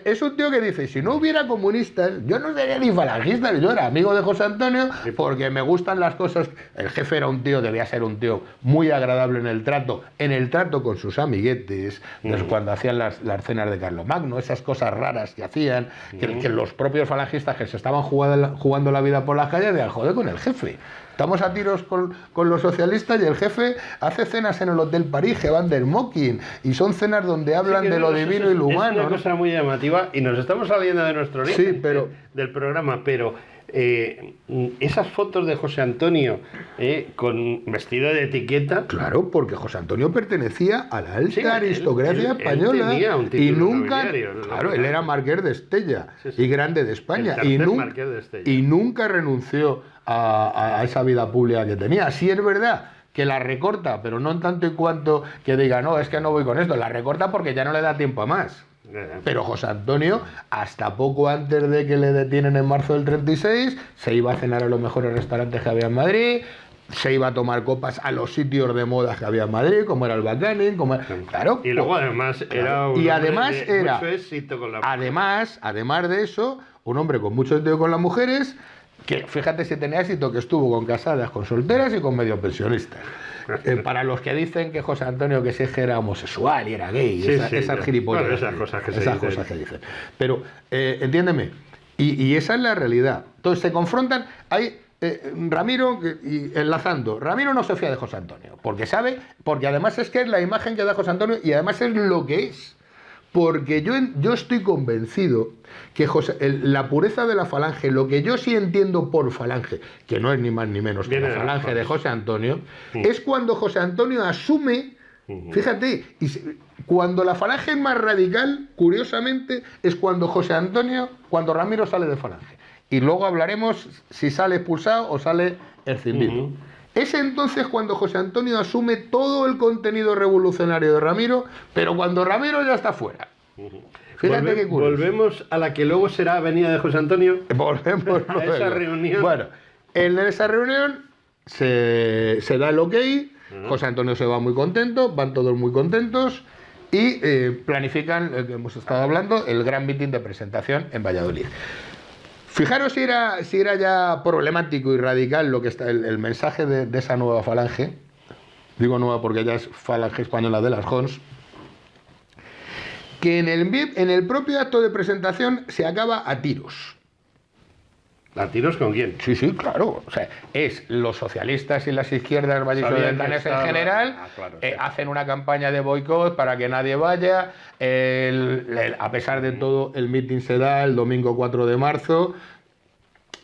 es un tío que dice, si no hubiera comunistas, yo no sería ni falangista, yo era amigo de José Antonio porque me gustan las cosas. El jefe debía ser un tío muy agradable en el trato con sus amiguetes, cuando hacían las cenas de Carlomagno, esas cosas raras que hacían, que los propios falangistas que se estaban jugando la vida por las calles, de joder con el jefe. Estamos a tiros con los socialistas y el jefe hace cenas en el Hotel París, que van del Mocking, y son cenas donde hablan de lo divino y lo humano. Es una cosa muy llamativa y nos estamos saliendo de nuestro origen, sí, del programa, pero esas fotos de José Antonio con vestido de etiqueta... Claro, porque José Antonio pertenecía a la alta aristocracia española, él tenía un y nunca... Claro, él era marqués de Estella, y grande de España, marqués de Estella. Y nunca renunció a esa vida pública que tenía. Sí es verdad que la recorta, pero no en tanto y cuanto que diga, no, es que no voy con esto, la recorta porque ya no le da tiempo a más. Pero José Antonio, hasta poco antes de que le detienen en marzo del 36, se iba a cenar a los mejores restaurantes que había en Madrid, se iba a tomar copas a los sitios de moda que había en Madrid, como era el Bacanin, claro. Y luego además era un hombre de mucho éxito con la mujer. Además de eso, un hombre con mucho éxito con las mujeres, que fíjate si tenía éxito, que estuvo con casadas, con solteras y con medio pensionistas. Para los que dicen que José Antonio que era homosexual y era gay, esas gilipollas, esas cosas que dicen. Pero entiéndeme, y esa es la realidad. Entonces se confrontan, hay Ramiro, enlazando, Ramiro no se fía de José Antonio, porque además es que es la imagen que da José Antonio y además es lo que es. Porque yo estoy convencido que la pureza de la Falange, lo que yo sí entiendo por Falange, que no es ni más ni menos que la Falange de José Antonio, es cuando José Antonio asume, fíjate, cuando la Falange es más radical, curiosamente, es cuando cuando Ramiro sale de Falange. Y luego hablaremos si sale expulsado o sale escindido. Es entonces cuando José Antonio asume todo el contenido revolucionario de Ramiro, pero cuando Ramiro ya está fuera. Fíjate qué curioso. Volvemos a la que luego será Avenida de José Antonio. Volvemos a esa reunión. Bueno, en esa reunión se da el ok, José Antonio se va muy contento, van todos muy contentos y planifican, que hemos estado hablando, el gran mitin de presentación en Valladolid. Fijaros si era ya problemático y radical lo que está el mensaje de esa nueva Falange. Digo nueva porque ya es Falange Española de las Jons. que en el propio acto de presentación se acaba a tiros. ¿A tiros con quién? Sí, sí, claro. O sea, es los socialistas y las izquierdas vallisoletanas en general claro, hacen una campaña de boicot para que nadie vaya. A pesar de todo, el mitin se da el domingo 4 de marzo.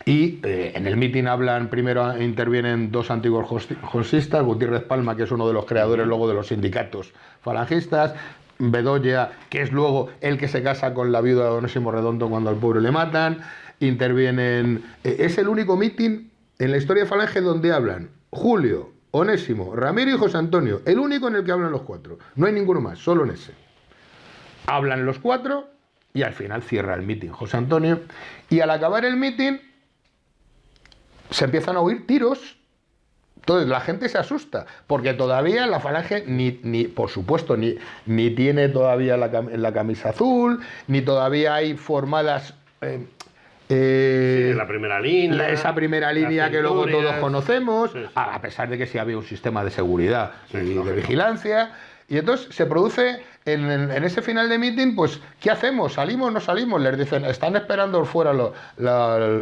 Y en el mitin primero intervienen dos antiguos jonsistas, Gutiérrez Palma, que es uno de los creadores luego de los sindicatos falangistas, Bedoya, que es luego el que se casa con la viuda de Onésimo Redondo cuando al pobre le matan. Intervienen. Es el único mitin en la historia de Falange donde hablan Julio, Onésimo, Ramiro y José Antonio. El único en el que hablan los cuatro. No hay ninguno más, solo en ese. Hablan los cuatro y al final cierra el mitin José Antonio. Y al acabar el mitin se empiezan a oír tiros. Entonces la gente se asusta, porque todavía la Falange por supuesto, ni tiene todavía la camisa azul, ni todavía hay formadas la primera línea, esa primera línea que luego todos conocemos, sí. A pesar de que sí había un sistema de seguridad y de lógico. vigilancia. Y entonces se produce en ese final de mitin, pues, ¿qué hacemos? ¿Salimos o no salimos? Les dicen, están esperando fuera los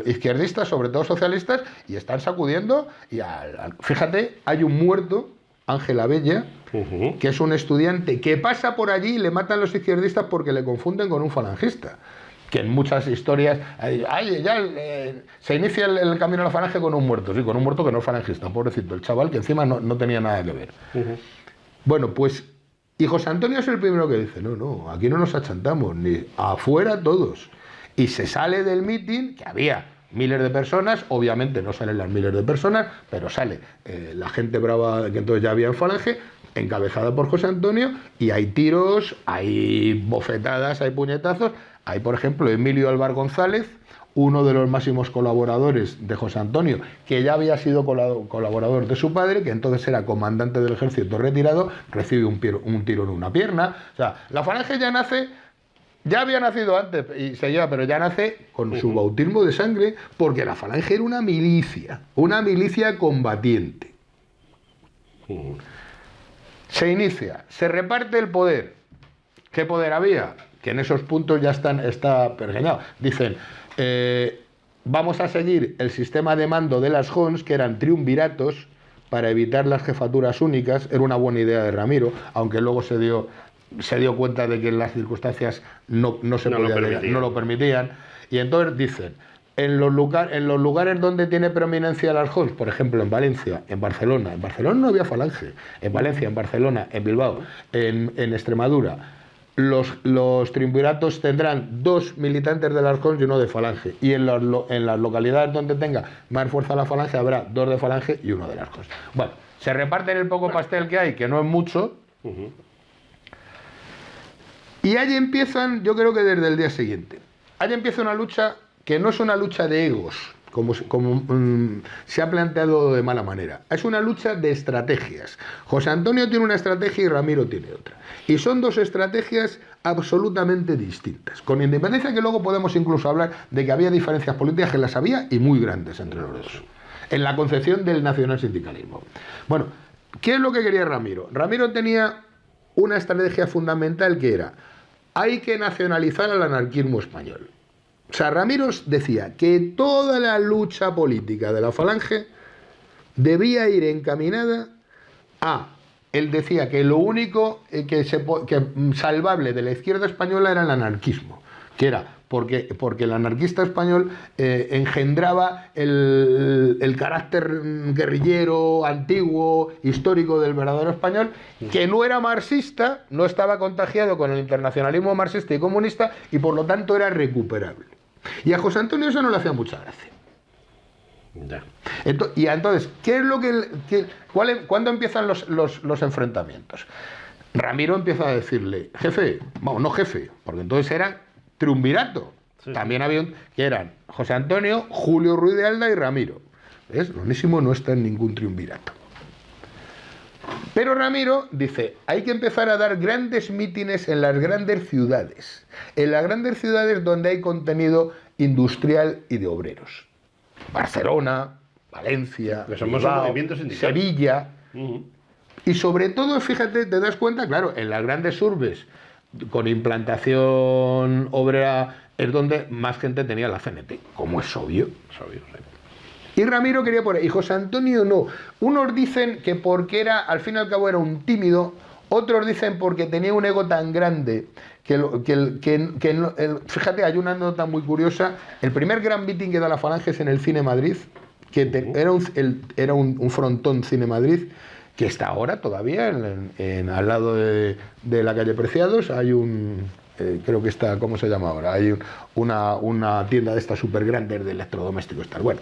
izquierdistas, sobre todo socialistas, y están sacudiendo. Y fíjate, hay un muerto, Ángel Abella, que es un estudiante que pasa por allí y le matan los izquierdistas porque le confunden con un falangista. Que en muchas historias se inicia el camino a la Falange con un muerto, sí, con un muerto que no es falangista, pobrecito, el chaval que encima no tenía nada que ver. Bueno, pues, y José Antonio es el primero que dice, no, aquí no nos achantamos, ni afuera todos. Y se sale del mitin, que había miles de personas, obviamente no salen las miles de personas, pero sale la gente brava que entonces ya había en Falange, encabezada por José Antonio, y hay tiros, hay bofetadas, hay puñetazos. Hay, por ejemplo, Emilio Alvar González, uno de los máximos colaboradores de José Antonio, que ya había sido colaborador de su padre, que entonces era comandante del ejército retirado, recibe un tiro en una pierna. O sea, la Falange ya había nacido antes, pero ya nace con su bautismo de sangre, porque la Falange era una milicia combatiente. Se inicia, se reparte el poder. ¿Qué poder había? Que en esos puntos ya está pergeñado. Dicen, vamos a seguir el sistema de mando de las Jons, que eran triunviratos, para evitar las jefaturas únicas. Era una buena idea de Ramiro, aunque luego se dio cuenta de que las circunstancias no lo permitían. Y entonces dicen, en los lugares donde tiene preeminencia las Jons, por ejemplo en Valencia, en Barcelona no había Falange, en Valencia, en Barcelona, en Bilbao, en Extremadura, los triunviratos tendrán 2 militantes de las Jons y 1 de Falange. Y en las localidades donde tenga más fuerza la Falange habrá 2 de Falange y 1 de las Jons. Bueno, se reparten el poco pastel que hay, que no es mucho. Y ahí empiezan, yo creo que desde el día siguiente, ahí empieza una lucha que no es una lucha de egos, como se ha planteado de mala manera. Es una lucha de estrategias. José Antonio tiene una estrategia y Ramiro tiene otra. Y son 2 estrategias absolutamente distintas. Con independencia que luego podemos incluso hablar de que había diferencias políticas, que las había y muy grandes entre los dos. En la concepción del nacionalsindicalismo. Bueno, ¿qué es lo que quería Ramiro? Ramiro tenía una estrategia fundamental que era: hay que nacionalizar al anarquismo español. O sea, Ramiro decía que toda la lucha política de la Falange debía ir encaminada a... Él decía que lo único que salvable de la izquierda española era el anarquismo, que era porque el anarquista español engendraba el carácter guerrillero, antiguo, histórico del verdadero español, que no era marxista, no estaba contagiado con el internacionalismo marxista y comunista, y por lo tanto era recuperable. Y a José Antonio eso no le hacía mucha gracia. Ya. Entonces, ¿qué es lo ¿cuándo empiezan los enfrentamientos? Ramiro empieza a decirle, jefe, vamos, no jefe, porque entonces era triunvirato. Sí. También había que eran José Antonio, Julio Ruiz de Alda y Ramiro. ¿Ves? Onésimo no está en ningún triunvirato. Pero Ramiro dice, hay que empezar a dar grandes mítines en las grandes ciudades. En las grandes ciudades donde hay contenido industrial y de obreros. Barcelona, Valencia, Bilbao, Sevilla. Y sobre todo, fíjate, te das cuenta, claro, en las grandes urbes con implantación obrera, es donde más gente tenía la CNT, como es obvio. Es obvio, sí. Y Ramiro quería por ahí, y José Antonio no. Unos dicen que porque era, al fin y al cabo era un tímido, otros dicen porque tenía un ego tan grande fíjate, hay una nota muy curiosa. El primer gran meeting que da la Falange es en el Cine Madrid, era un frontón Cine Madrid, que está ahora todavía al lado de la calle Preciados. Hay creo que está, ¿cómo se llama ahora? Hay una tienda de estas súper grandes de electrodomésticos, tal. Bueno,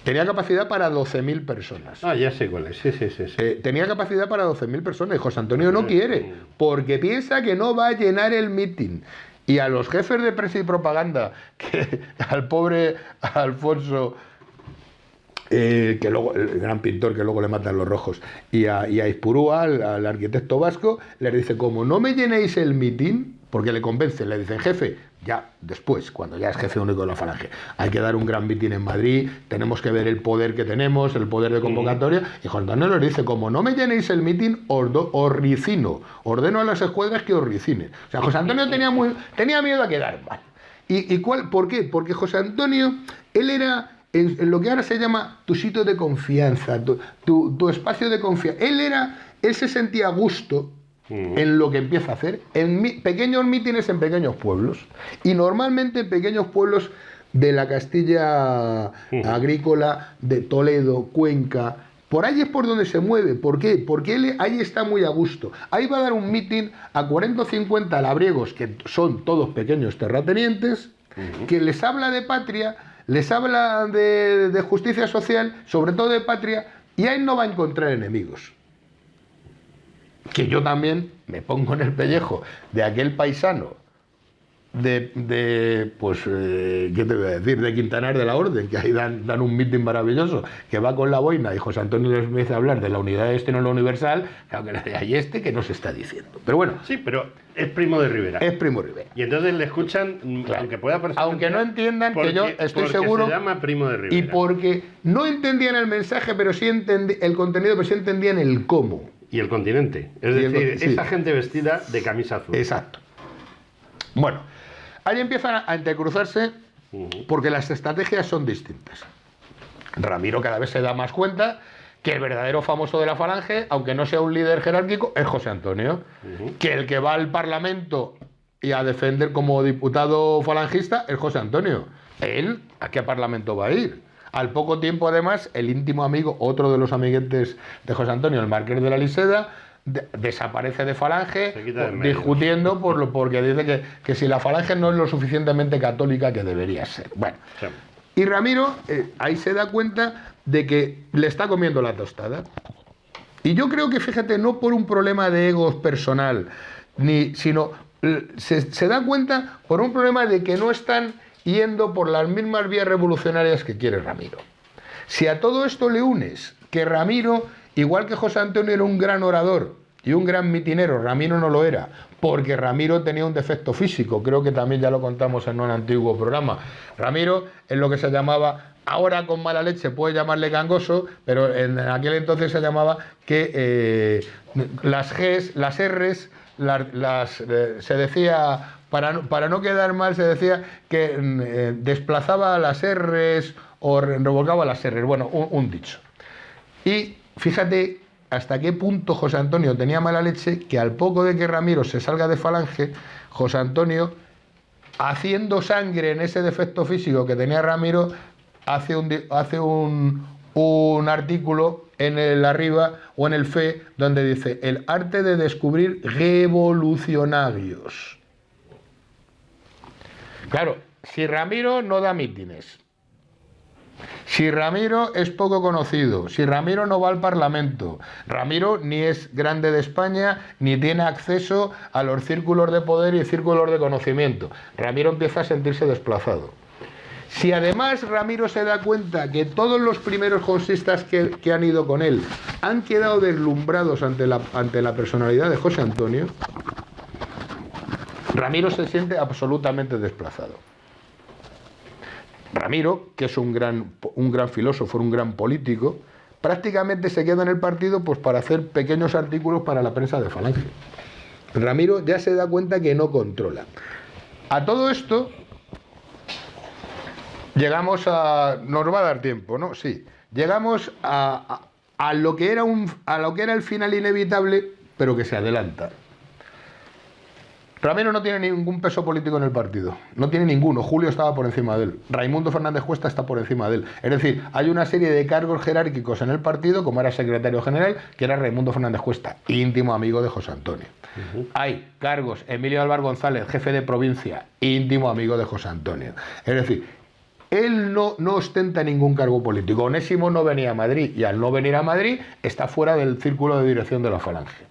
tenía capacidad para 12.000 personas. Ah, ya sé cuál es, sí. Tenía capacidad para 12.000 personas y José Antonio no quiere, porque piensa que no va a llenar el mitin. Y a los jefes de prensa y propaganda, al pobre Alfonso, que luego, el gran pintor que luego le matan los rojos, y a Izpurúa, al arquitecto vasco, les dice, como no me llenéis el mitin, porque le convencen, le dicen, jefe, ya después, cuando ya es jefe único de la Falange, hay que dar un gran mitin en Madrid, tenemos que ver el poder que tenemos, el poder de convocatoria, y Juan Antonio les dice, como no me llenéis el mitin, os ricino, ordeno a las escuadras que os ricinen. O sea, José Antonio tenía miedo a quedar mal. ¿Por qué? Porque José Antonio, él era en lo que ahora se llama tu sitio de confianza, tu espacio de confianza. Él se sentía a gusto en lo que empieza a hacer, en pequeños mítines en pequeños pueblos, y normalmente en pequeños pueblos de la Castilla agrícola, de Toledo, Cuenca. Por ahí es por donde se mueve. ¿Por qué? Porque él ahí está muy a gusto. Ahí va a dar un mitin a 40 o 50 labriegos, que son todos pequeños terratenientes, que les habla de patria, les habla de justicia social, sobre todo de patria, y ahí no va a encontrar enemigos. Que yo también me pongo en el pellejo de aquel paisano ¿qué te voy a decir? De Quintanar de la Orden, que ahí dan un mitin maravilloso, que va con la boina y José Antonio les empieza a hablar de la unidad de destino en lo universal, claro que hay que no se está diciendo. Pero bueno. Sí, pero es primo de Rivera. Es primo de Rivera. Y entonces le escuchan, claro, aunque pueda parecer. Aunque no entiendan, que yo estoy seguro. Se llama primo de Rivera. Y porque no entendían el mensaje, pero sí el contenido, pero sí entendían el cómo. Y el continente. Es decir, esa gente vestida de camisa azul. Exacto. Bueno, ahí empiezan a entrecruzarse porque las estrategias son distintas. Ramiro cada vez se da más cuenta que el verdadero famoso de la Falange, aunque no sea un líder jerárquico, es José Antonio. Que el que va al Parlamento y a defender como diputado falangista es José Antonio. Él, ¿a qué Parlamento va a ir? Al poco tiempo, además, el íntimo amigo, otro de los amiguetes de José Antonio, el marqués de la Liseda, desaparece de Falange, discutiendo porque dice que si la Falange no es lo suficientemente católica que debería ser. Bueno, sí. Y Ramiro ahí se da cuenta de que le está comiendo la tostada. Y yo creo que, fíjate, no por un problema de egos personal, sino se da cuenta por un problema de que no están yendo por las mismas vías revolucionarias que quiere Ramiro. Si a todo esto le unes que Ramiro, igual que José Antonio era un gran orador y un gran mitinero, Ramiro no lo era, porque Ramiro tenía un defecto físico, creo que también ya lo contamos en un antiguo programa. Ramiro es lo que se llamaba, ahora con mala leche puede llamarle gangoso, pero en aquel entonces se llamaba que las Gs, las Rs, se decía, para no quedar mal, se decía que desplazaba a las Rs o revolcaba a las Rs. Bueno, un dicho. Y fíjate hasta qué punto José Antonio tenía mala leche, que al poco de que Ramiro se salga de Falange, José Antonio, haciendo sangre en ese defecto físico que tenía Ramiro, hace un artículo en el Arriba o en el FE donde dice: el arte de descubrir revolucionarios. Claro, si Ramiro no da mítines, si Ramiro es poco conocido, si Ramiro no va al Parlamento, Ramiro ni es grande de España, ni tiene acceso a los círculos de poder y círculos de conocimiento, Ramiro empieza a sentirse desplazado. Si además Ramiro se da cuenta que todos los primeros josistas que han ido con él han quedado deslumbrados ante la personalidad de José Antonio, Ramiro se siente absolutamente desplazado. Ramiro, que es un gran filósofo, un gran político, prácticamente se queda en el partido pues para hacer pequeños artículos para la prensa de Falange. Ramiro ya se da cuenta que no controla. A todo esto llegamos a... Nos va a dar tiempo, ¿no? Sí. Llegamos a lo que era el final inevitable, pero que se adelanta. Ramiro no tiene ningún peso político en el partido, no tiene ninguno. Julio estaba por encima de él, Raimundo Fernández Cuesta está por encima de él. Es decir, hay una serie de cargos jerárquicos en el partido, como era secretario general, que era Raimundo Fernández Cuesta, íntimo amigo de José Antonio. Hay cargos, Emilio Álvar González, jefe de provincia, íntimo amigo de José Antonio. Es decir, él no ostenta ningún cargo político. Onésimo no venía a Madrid, y al no venir a Madrid está fuera del círculo de dirección de la Falange.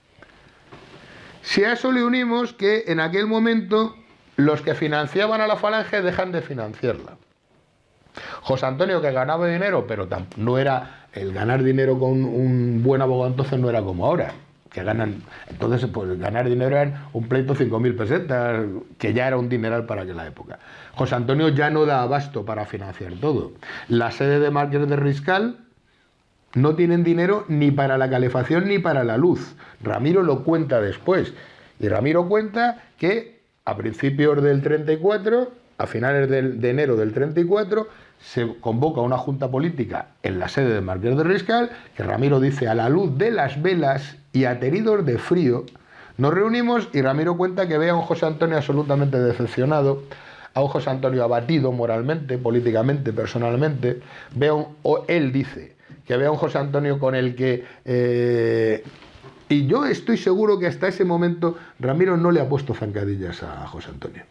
Si a eso le unimos que en aquel momento los que financiaban a la Falange dejan de financiarla. José Antonio, que ganaba dinero, pero no era el ganar dinero con un buen abogado, entonces no era como ahora, que ganan, entonces pues ganar dinero era un pleito 5.000 pesetas, que ya era un dineral para aquella época. José Antonio ya no da abasto para financiar todo. La sede de Márquez de Riscal no tienen dinero ni para la calefacción ni para la luz. Ramiro lo cuenta después. Y Ramiro cuenta que a principios del 34, a finales de enero del 34, se convoca una junta política en la sede de Márquez de Riscal, que Ramiro dice: a la luz de las velas y ateridos de frío, nos reunimos, y Ramiro cuenta que ve a un José Antonio absolutamente decepcionado, a un José Antonio abatido moralmente, políticamente, personalmente. Él dice que ve a un José Antonio con el que... y yo estoy seguro que hasta ese momento Ramiro no le ha puesto zancadillas a José Antonio.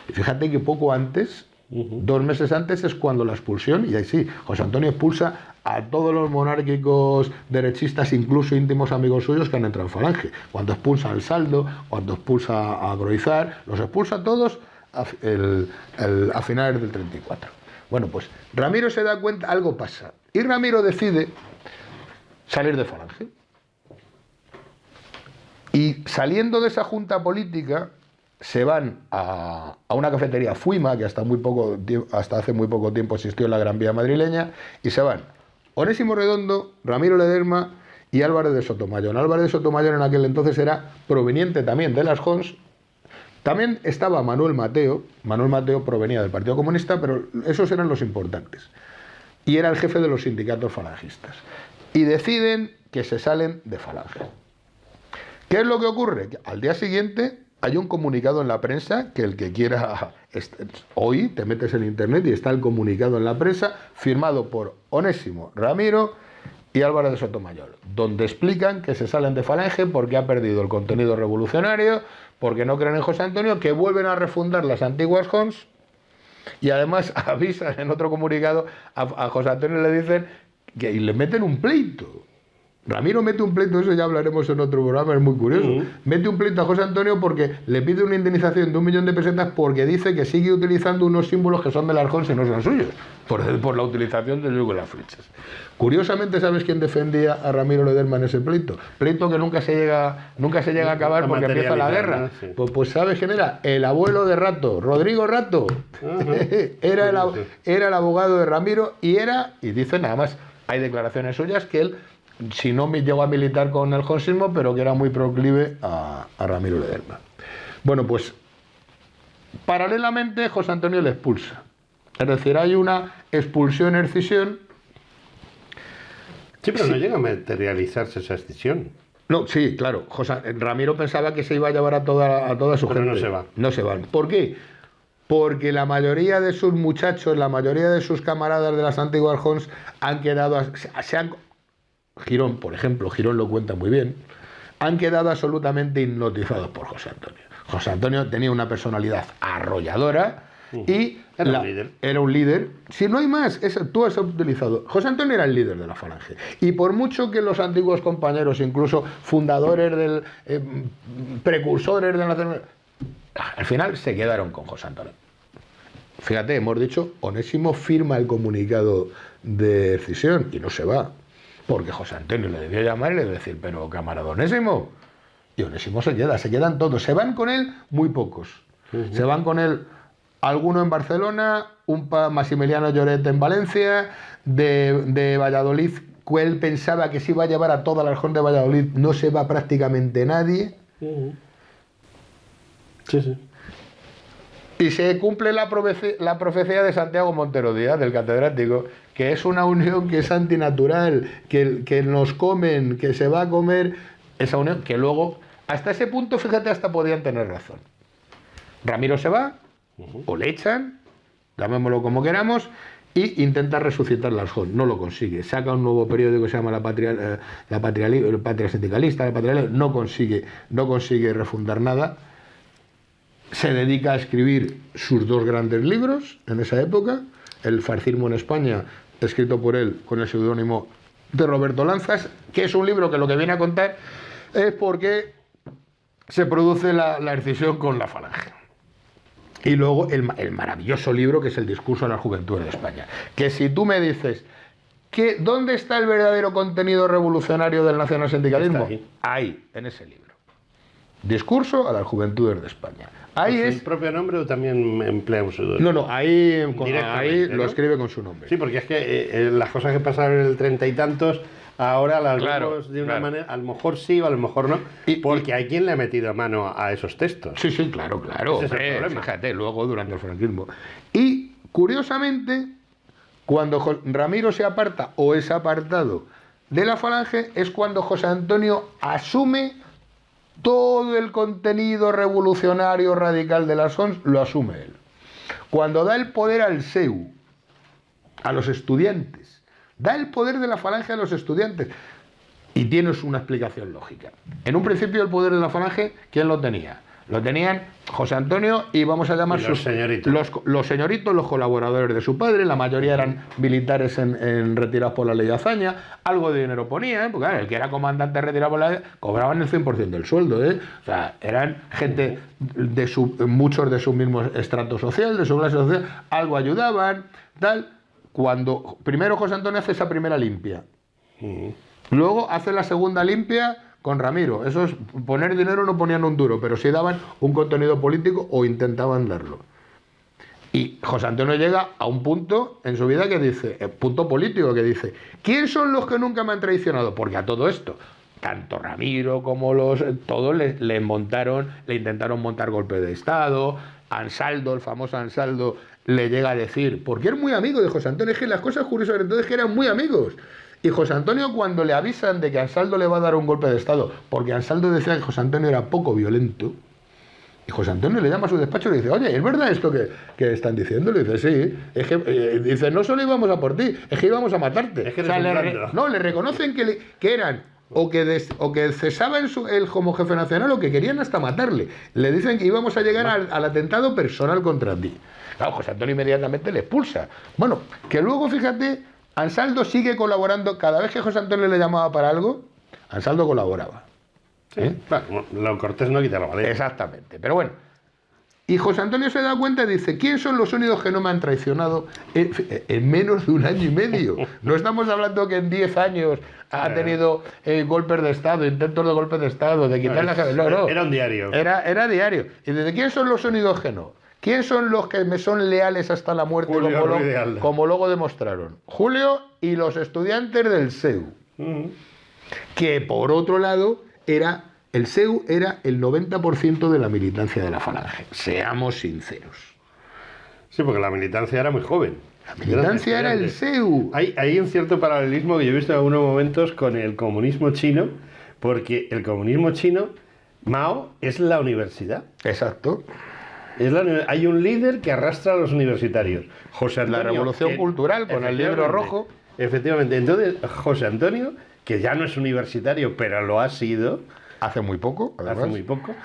Y fíjate que poco antes, 2 meses antes, es cuando la expulsión, y ahí sí, José Antonio expulsa a todos los monárquicos derechistas, incluso íntimos amigos suyos que han entrado en Falange. Cuando expulsa al Saldo, cuando expulsa a Groizar, los expulsa a todos a finales del 34. Bueno, pues Ramiro se da cuenta, algo pasa, y Ramiro decide salir de Falange. Y saliendo de esa junta política, se van a una cafetería Fuima, que hasta hace muy poco tiempo existió en la Gran Vía madrileña, y se van Onésimo Redondo, Ramiro Ledesma y Álvarez de Sotomayor. Álvarez de Sotomayor en aquel entonces era proveniente también de las Jons. También estaba Manuel Mateo provenía del Partido Comunista, pero esos eran los importantes. Y era el jefe de los sindicatos falangistas. Y deciden que se salen de Falange. ¿Qué es lo que ocurre? Que al día siguiente hay un comunicado en la prensa, que el que quiera, hoy te metes en internet y está el comunicado en la prensa, firmado por Onésimo, Ramiro y Álvarez de Sotomayor, donde explican que se salen de Falange porque ha perdido el contenido revolucionario, porque no creen en José Antonio, que vuelven a refundar las antiguas Jons, y además avisan en otro comunicado a José Antonio, le dicen que y le meten un pleito. Ramiro mete un pleito, eso ya hablaremos en otro programa, es muy curioso. Mete un pleito a José Antonio porque le pide una indemnización de 1 millón de pesetas porque dice que sigue utilizando unos símbolos que son de las Jons y no son suyos, por la utilización del yugo de las flechas. Curiosamente, ¿sabes quién defendía a Ramiro Ledesma en ese pleito? Pleito que nunca se llega a acabar porque empieza la guerra. Sí. Pues ¿sabes quién era? El abuelo de Rato, Rodrigo Rato. Era el abogado de Ramiro y dicen, nada más, hay declaraciones suyas que él, si no llegó a militar con el jonsismo, pero que era muy proclive a Ramiro Ledesma. Bueno, pues paralelamente José Antonio le expulsa. Es decir, hay una expulsión-escisión. Sí, pero no llega a materializarse esa escisión. No, sí, claro. Ramiro pensaba que se iba a llevar a toda su gente. Pero no se va. No se van. ¿Por qué? Porque la mayoría de sus muchachos, la mayoría de sus camaradas de las antiguas Jons han quedado... Girón, por ejemplo, Girón lo cuenta muy bien, han quedado absolutamente hipnotizados por José Antonio. José Antonio tenía una personalidad arrolladora y era un líder. Si no hay más, tú has utilizado. José Antonio era el líder de la Falange. Y por mucho que los antiguos compañeros, incluso fundadores precursores de la nación, al final se quedaron con José Antonio. Fíjate, hemos dicho, Onésimo firma el comunicado de escisión y no se va. Porque José Antonio le debió llamar y le debió decir, pero camarada Onésimo. Y Onésimo se quedan todos. Se van con él muy pocos. Se van con él alguno en Barcelona, Maximiliano Lloret en Valencia, de Valladolid, que él pensaba que se iba a llevar a toda la región de Valladolid, no se va prácticamente nadie. Sí, sí. Y se cumple la profecía de Santiago Montero Díaz, del catedrático, que es una unión que es antinatural, que nos comen, que se va a comer, esa unión, que luego, hasta ese punto, fíjate, hasta podían tener razón. Ramiro se va, o le echan, llamémoslo como queramos, y intenta resucitar la Aljón. No lo consigue. Saca un nuevo periódico que se llama La Patria Sindicalista, no consigue refundar nada. Se dedica a escribir sus dos grandes libros en esa época, El fascismo en España, escrito por él con el seudónimo de Roberto Lanzas, que es un libro que lo que viene a contar es por qué se produce la escisión con la Falange. Y luego el maravilloso libro que es El discurso de la juventud de España. Que si tú me dices, ¿dónde está el verdadero contenido revolucionario del nacionalsindicalismo? Ahí, en ese libro. Discurso a las juventudes de España. Ahí ¿Es es el propio nombre o también emplea un seudónimo? No, ahí ¿no? lo escribe con su nombre. Sí, porque es que las cosas que pasaron en el 30 y tantos, ahora las vemos de una manera, a lo mejor sí o a lo mejor no, porque hay quien le ha metido mano a esos textos. Sí, claro. Ese es el problema. Fíjate, luego durante el franquismo. Y, curiosamente, cuando Ramiro se aparta o es apartado de la Falange, es cuando José Antonio asume todo el contenido revolucionario radical de la SONS, lo asume él. Cuando da el poder al SEU, a los estudiantes, da el poder de la Falange a los estudiantes, y tienes una explicación lógica. En un principio el poder de la Falange, ¿quién lo tenía? Lo tenían José Antonio y vamos a llamar los señoritos. Los señoritos, los colaboradores de su padre, la mayoría eran militares retirados por la ley de Azaña, algo de dinero ponían, porque claro, el que era comandante retirado por la ley, cobraban el 100% del sueldo, ¿eh? O sea, eran gente muchos de su mismo estrato social, de su clase social, algo ayudaban, tal. Cuando primero José Antonio hace esa primera limpia, luego hace la segunda limpia con Ramiro. Eso es poner dinero, no ponían un duro, pero sí daban un contenido político o intentaban darlo. Y José Antonio llega a un punto en su vida que dice, punto político, que dice, ¿quién son los que nunca me han traicionado? Porque a todo esto, tanto Ramiro como todos le intentaron montar golpe de Estado. Ansaldo, el famoso Ansaldo, le llega a decir, porque es muy amigo de José Antonio, es que las cosas curiosas entonces es que eran muy amigos. Y José Antonio, cuando le avisan de que Ansaldo le va a dar un golpe de Estado, porque Ansaldo decía que José Antonio era poco violento, y José Antonio le llama a su despacho y le dice, oye, ¿es verdad esto que están diciendo? Le dice, sí, es que, dice, no solo íbamos a por ti, es que íbamos a matarte. Es que o sea, le reconocen que eran, o que cesaban como jefe nacional, o que querían hasta matarle. Le dicen que íbamos a llegar al atentado personal contra ti. Claro, José Antonio inmediatamente le expulsa. Bueno, que luego, fíjate, Ansaldo sigue colaborando. Cada vez que José Antonio le llamaba para algo, Ansaldo colaboraba. Sí, claro, lo cortés no quita la valera. Exactamente, pero bueno. Y José Antonio se da cuenta y dice, ¿quién son los únicos que no me han traicionado en menos de un año y medio? No estamos hablando que en 10 años ha tenido golpes de Estado, intentos de golpes de Estado, de quitar la cabeza. No. Era un diario. Era diario. Y dice, ¿quién son los únicos que no? ¿Quién son los que me son leales hasta la muerte, como luego demostraron? Julio y los estudiantes del SEU. Que por otro lado, el SEU era el 90% de la militancia de la Falange. Seamos sinceros. Sí, porque la militancia era muy joven. La militancia era el SEU. Hay un cierto paralelismo que yo he visto en algunos momentos con el comunismo chino, porque el comunismo chino, Mao, es la universidad. Exacto. Hay un líder que arrastra a los universitarios. José Antonio, la revolución cultural con el libro rojo. Efectivamente. Entonces, José Antonio, que ya no es universitario, pero lo ha sido. Hace muy poco, además. Hace muy poco.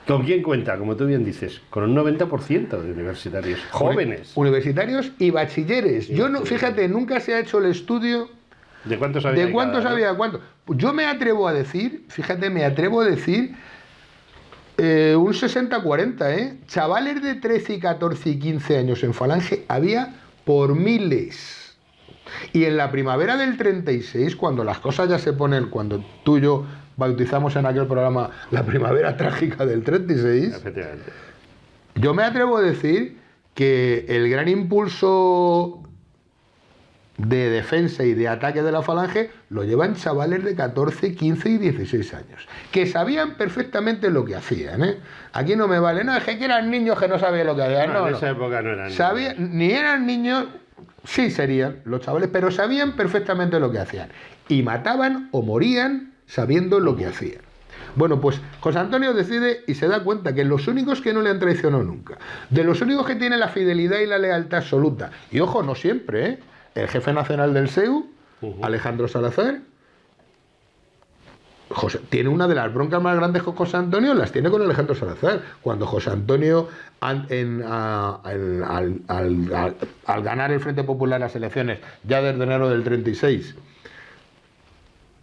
¿Con quién cuenta? Como tú bien dices, con un 90% de universitarios jóvenes. Universitarios y bachilleres. Yo no, fíjate, nunca se ha hecho el estudio de cuántos había. De cuántos había, cuántos. Yo me atrevo a decir, fíjate, un 60-40, ¿eh? Chavales de 13, 14 y 15 años en Falange había por miles. Y en la primavera del 36, cuando las cosas ya se ponen, cuando tú y yo bautizamos en aquel programa la primavera trágica del 36, efectivamente, yo me atrevo a decir que el gran impulso de defensa y de ataque de la falange lo llevan chavales de 14, 15 y 16 años, que sabían perfectamente lo que hacían, ¿eh? Aquí no me vale, no, es que eran niños que no sabían lo que hacían. No, en esa época no eran niños. Ni eran niños, sí serían los chavales, pero sabían perfectamente lo que hacían. Y mataban o morían sabiendo lo que hacían. Bueno, pues José Antonio decide y se da cuenta que los únicos que no le han traicionado nunca, de los únicos que tienen la fidelidad y la lealtad absoluta, y ojo, no siempre, ¿eh? El jefe nacional del SEU, Alejandro Salazar, tiene una de las broncas más grandes con José Antonio, las tiene con Alejandro Salazar. Cuando José Antonio, al ganar el Frente Popular las elecciones, ya desde enero del 36,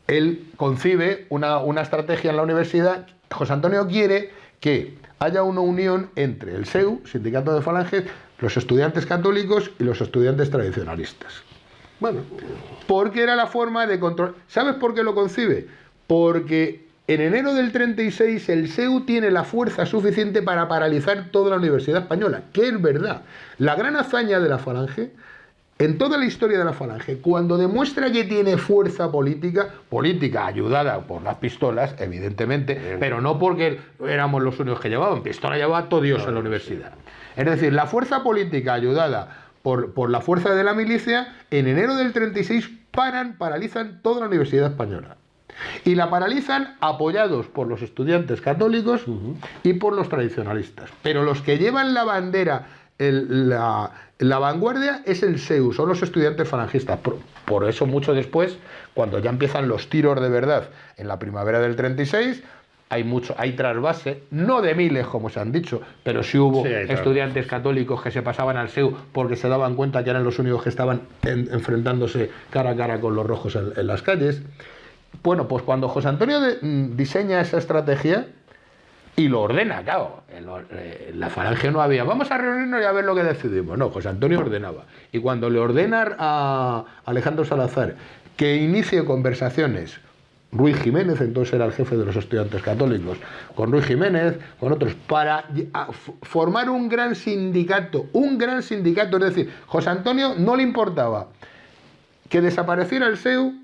él concibe una estrategia en la universidad. José Antonio quiere que haya una unión entre el SEU, Sindicato de Falanges, los estudiantes católicos y los estudiantes tradicionalistas. Bueno, porque era la forma de controlar. ¿Sabes por qué lo concibe? Porque en enero del 36 el SEU tiene la fuerza suficiente para paralizar toda la Universidad Española, que es verdad. La gran hazaña de la Falange, en toda la historia de la Falange, cuando demuestra que tiene fuerza política ayudada por las pistolas, evidentemente, pero no porque éramos los únicos que llevaban, pistola llevaba todo Dios en la universidad. Es decir, la fuerza política ayudada por la fuerza de la milicia, en enero del 36 paralizan toda la Universidad Española. Y la paralizan apoyados por los estudiantes católicos y por los tradicionalistas. Pero los que llevan la bandera, la vanguardia, es el SEU, son los estudiantes falangistas. Por eso mucho después, cuando ya empiezan los tiros de verdad en la primavera del 36, hay trasvase, no de miles como se han dicho, pero sí hubo estudiantes católicos que se pasaban al SEU porque se daban cuenta que eran los únicos que estaban enfrentándose cara a cara con los rojos en las calles. Bueno, pues cuando José Antonio diseña esa estrategia y lo ordena, claro, la Falange no había, vamos a reunirnos y a ver lo que decidimos. No, José Antonio ordenaba. Y cuando le ordena a Alejandro Salazar que inicie conversaciones, Ruiz Jiménez, entonces era el jefe de los estudiantes católicos, con Ruiz Jiménez, con otros, para formar un gran sindicato, es decir, José Antonio no le importaba que desapareciera el SEU,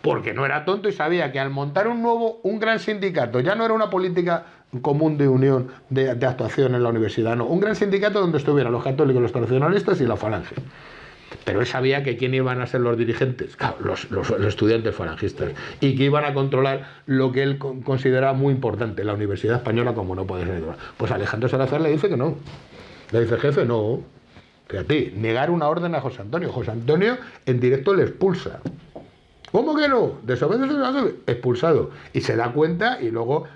porque no era tonto y sabía que al montar un gran sindicato, ya no era una política común de unión, de actuación en la universidad, no, un gran sindicato donde estuvieran los católicos, los tradicionalistas y la Falange. Pero él sabía que quién iban a ser los dirigentes, claro, los estudiantes falangistas, y que iban a controlar lo que él consideraba muy importante, la Universidad Española, como no puede ser. Pues Alejandro Salazar le dice que no. Le dice, jefe, no. Fíjate, negar una orden a José Antonio. José Antonio en directo le expulsa. ¿Cómo que no? Desobedece, expulsado. Y se da cuenta y luego,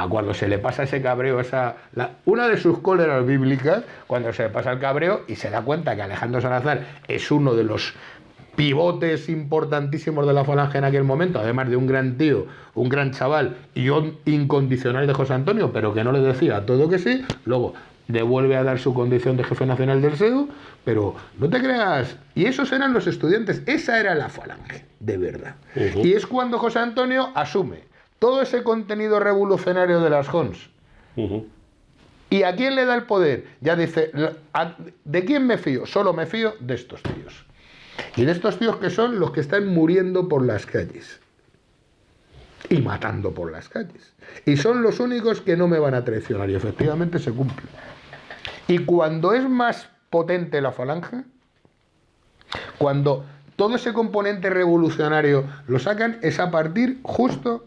cuando se le pasa ese cabreo, una de sus cóleras bíblicas, cuando se le pasa el cabreo y se da cuenta que Alejandro Salazar es uno de los pivotes importantísimos de la Falange en aquel momento, además de un gran tío, un gran chaval y un incondicional de José Antonio, pero que no le decía todo que sí, luego devuelve a dar su condición de jefe nacional del SEU, pero no te creas, y esos eran los estudiantes, esa era la Falange, de verdad. Y es cuando José Antonio asume todo ese contenido revolucionario de las JONS. ¿Y a quién le da el poder? Ya dice, ¿de quién me fío? Solo me fío de estos tíos. Y de estos tíos que son los que están muriendo por las calles. Y matando por las calles. Y son los únicos que no me van a traicionar. Y efectivamente se cumple. Y cuando es más potente la Falange, cuando todo ese componente revolucionario lo sacan, es a partir justo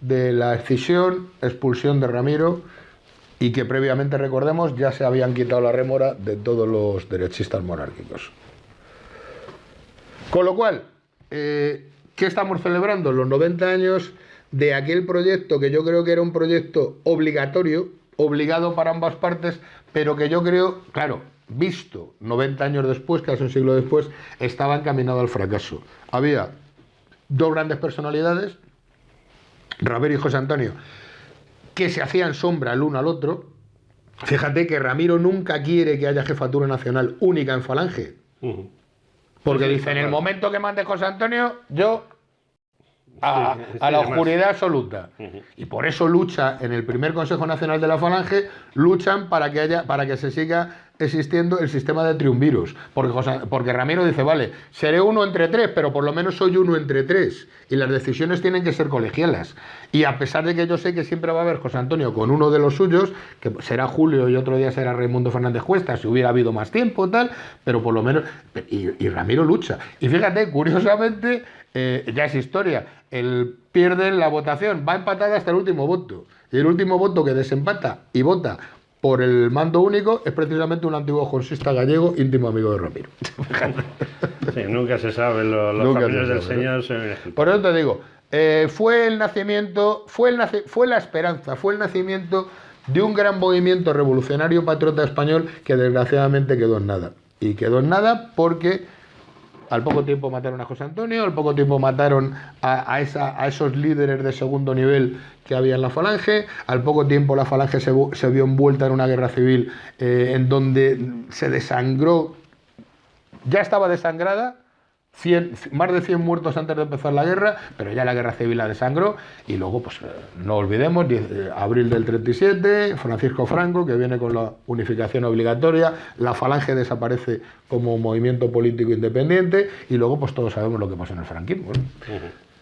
de la escisión, expulsión de Ramiro, y que previamente, recordemos, ya se habían quitado la rémora de todos los derechistas monárquicos. Con lo cual, ¿qué estamos celebrando? Los 90 años de aquel proyecto que yo creo que era un proyecto obligatorio, obligado para ambas partes, pero que yo creo, claro, visto 90 años después, casi un siglo después, estaba encaminado al fracaso. Había dos grandes personalidades, Ramiro y José Antonio, que se hacían sombra el uno al otro. Fíjate que Ramiro nunca quiere que haya jefatura nacional única en Falange. Porque dice, en el momento que mande José Antonio, yo a la oscuridad absoluta. Y por eso lucha en el primer Consejo Nacional de la Falange, luchan para que se siga existiendo el sistema de triunviros. Porque Ramiro dice, vale, seré uno entre tres, pero por lo menos soy uno entre tres. Y las decisiones tienen que ser colegialas. Y a pesar de que yo sé que siempre va a haber José Antonio con uno de los suyos, que será Julio y otro día será Raimundo Fernández Cuesta, si hubiera habido más tiempo, tal, pero por lo menos... Y Ramiro lucha. Y fíjate, curiosamente, ya es historia, él pierde la votación, va empatada hasta el último voto. Y el último voto que desempata y vota por el mando único es precisamente un antiguo jonsista gallego, íntimo amigo de Ramiro. Sí, nunca se sabe, los caminos del Señor se ven. Por eso te digo, fue el nacimiento, fue la esperanza, fue el nacimiento de un gran movimiento revolucionario patriota español que desgraciadamente quedó en nada. Y quedó en nada porque al poco tiempo mataron a José Antonio, al poco tiempo mataron a esos líderes de segundo nivel que había en la Falange, al poco tiempo la Falange se vio envuelta en una guerra civil en donde se desangró, ya estaba desangrada, más de 100 muertos antes de empezar la guerra, pero ya la guerra civil la desangró. Y luego, pues no olvidemos, abril del 37, Francisco Franco, que viene con la unificación obligatoria, la Falange desaparece como movimiento político independiente, y luego pues todos sabemos lo que pasó en el franquismo, ¿no?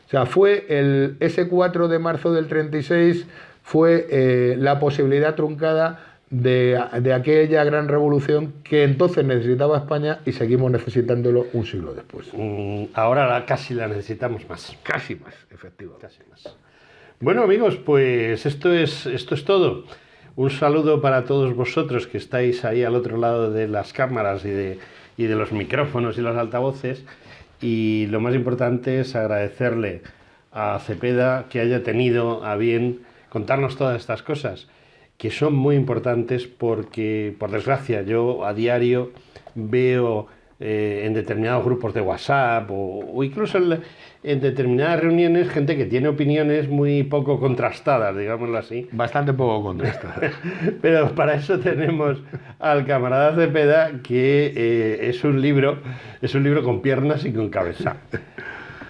O sea, fue ese 4 de marzo del 36 fue la posibilidad truncada de aquella gran revolución que entonces necesitaba España y seguimos necesitándolo un siglo después. Ahora casi la necesitamos más. Casi más, efectivamente. Casi más. Bueno, amigos, pues esto es todo. Un saludo para todos vosotros que estáis ahí al otro lado de las cámaras y de los micrófonos y los altavoces. Y lo más importante es agradecerle a Cepeda que haya tenido a bien contarnos todas estas cosas, que son muy importantes porque, por desgracia, yo a diario veo en determinados grupos de WhatsApp o incluso en determinadas reuniones gente que tiene opiniones muy poco contrastadas, digámoslo así. Bastante poco contrastadas. Pero para eso tenemos al camarada Cepeda, que es un libro con piernas y con cabeza.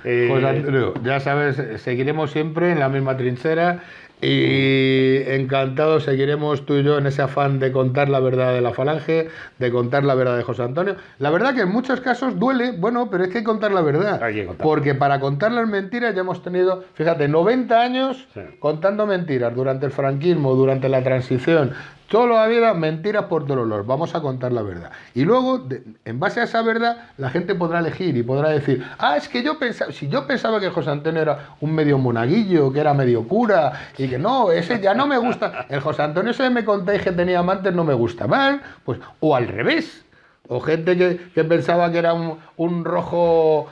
Pues Antonio, ya sabes, seguiremos siempre en la misma trinchera. Y encantados seguiremos tú y yo en ese afán de contar la verdad de la Falange, de contar la verdad de José Antonio. La verdad que en muchos casos duele, bueno, pero es que hay que contar la verdad. Hay que contar. Porque para contar las mentiras ya hemos tenido, fíjate, 90 años contando mentiras durante el franquismo, durante la transición. Toda la vida mentiras por todos los. Vamos a contar la verdad. Y luego, en base a esa verdad, la gente podrá elegir y podrá decir, es que si yo pensaba que José Antonio era un medio monaguillo, que era medio cura, y que no, ese ya no me gusta. El José Antonio ese me contáis que tenía amantes, no me gusta mal, pues, o al revés. O gente que pensaba que era un rojo,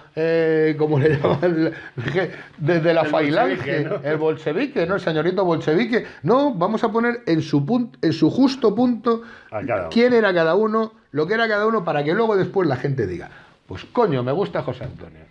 ¿cómo le llaman? Desde la Falange, ¿no? El bolchevique, ¿no? El señorito bolchevique. No, vamos a poner en su justo punto quién era cada uno, lo que era cada uno, para que luego después la gente diga, pues coño, me gusta José Antonio.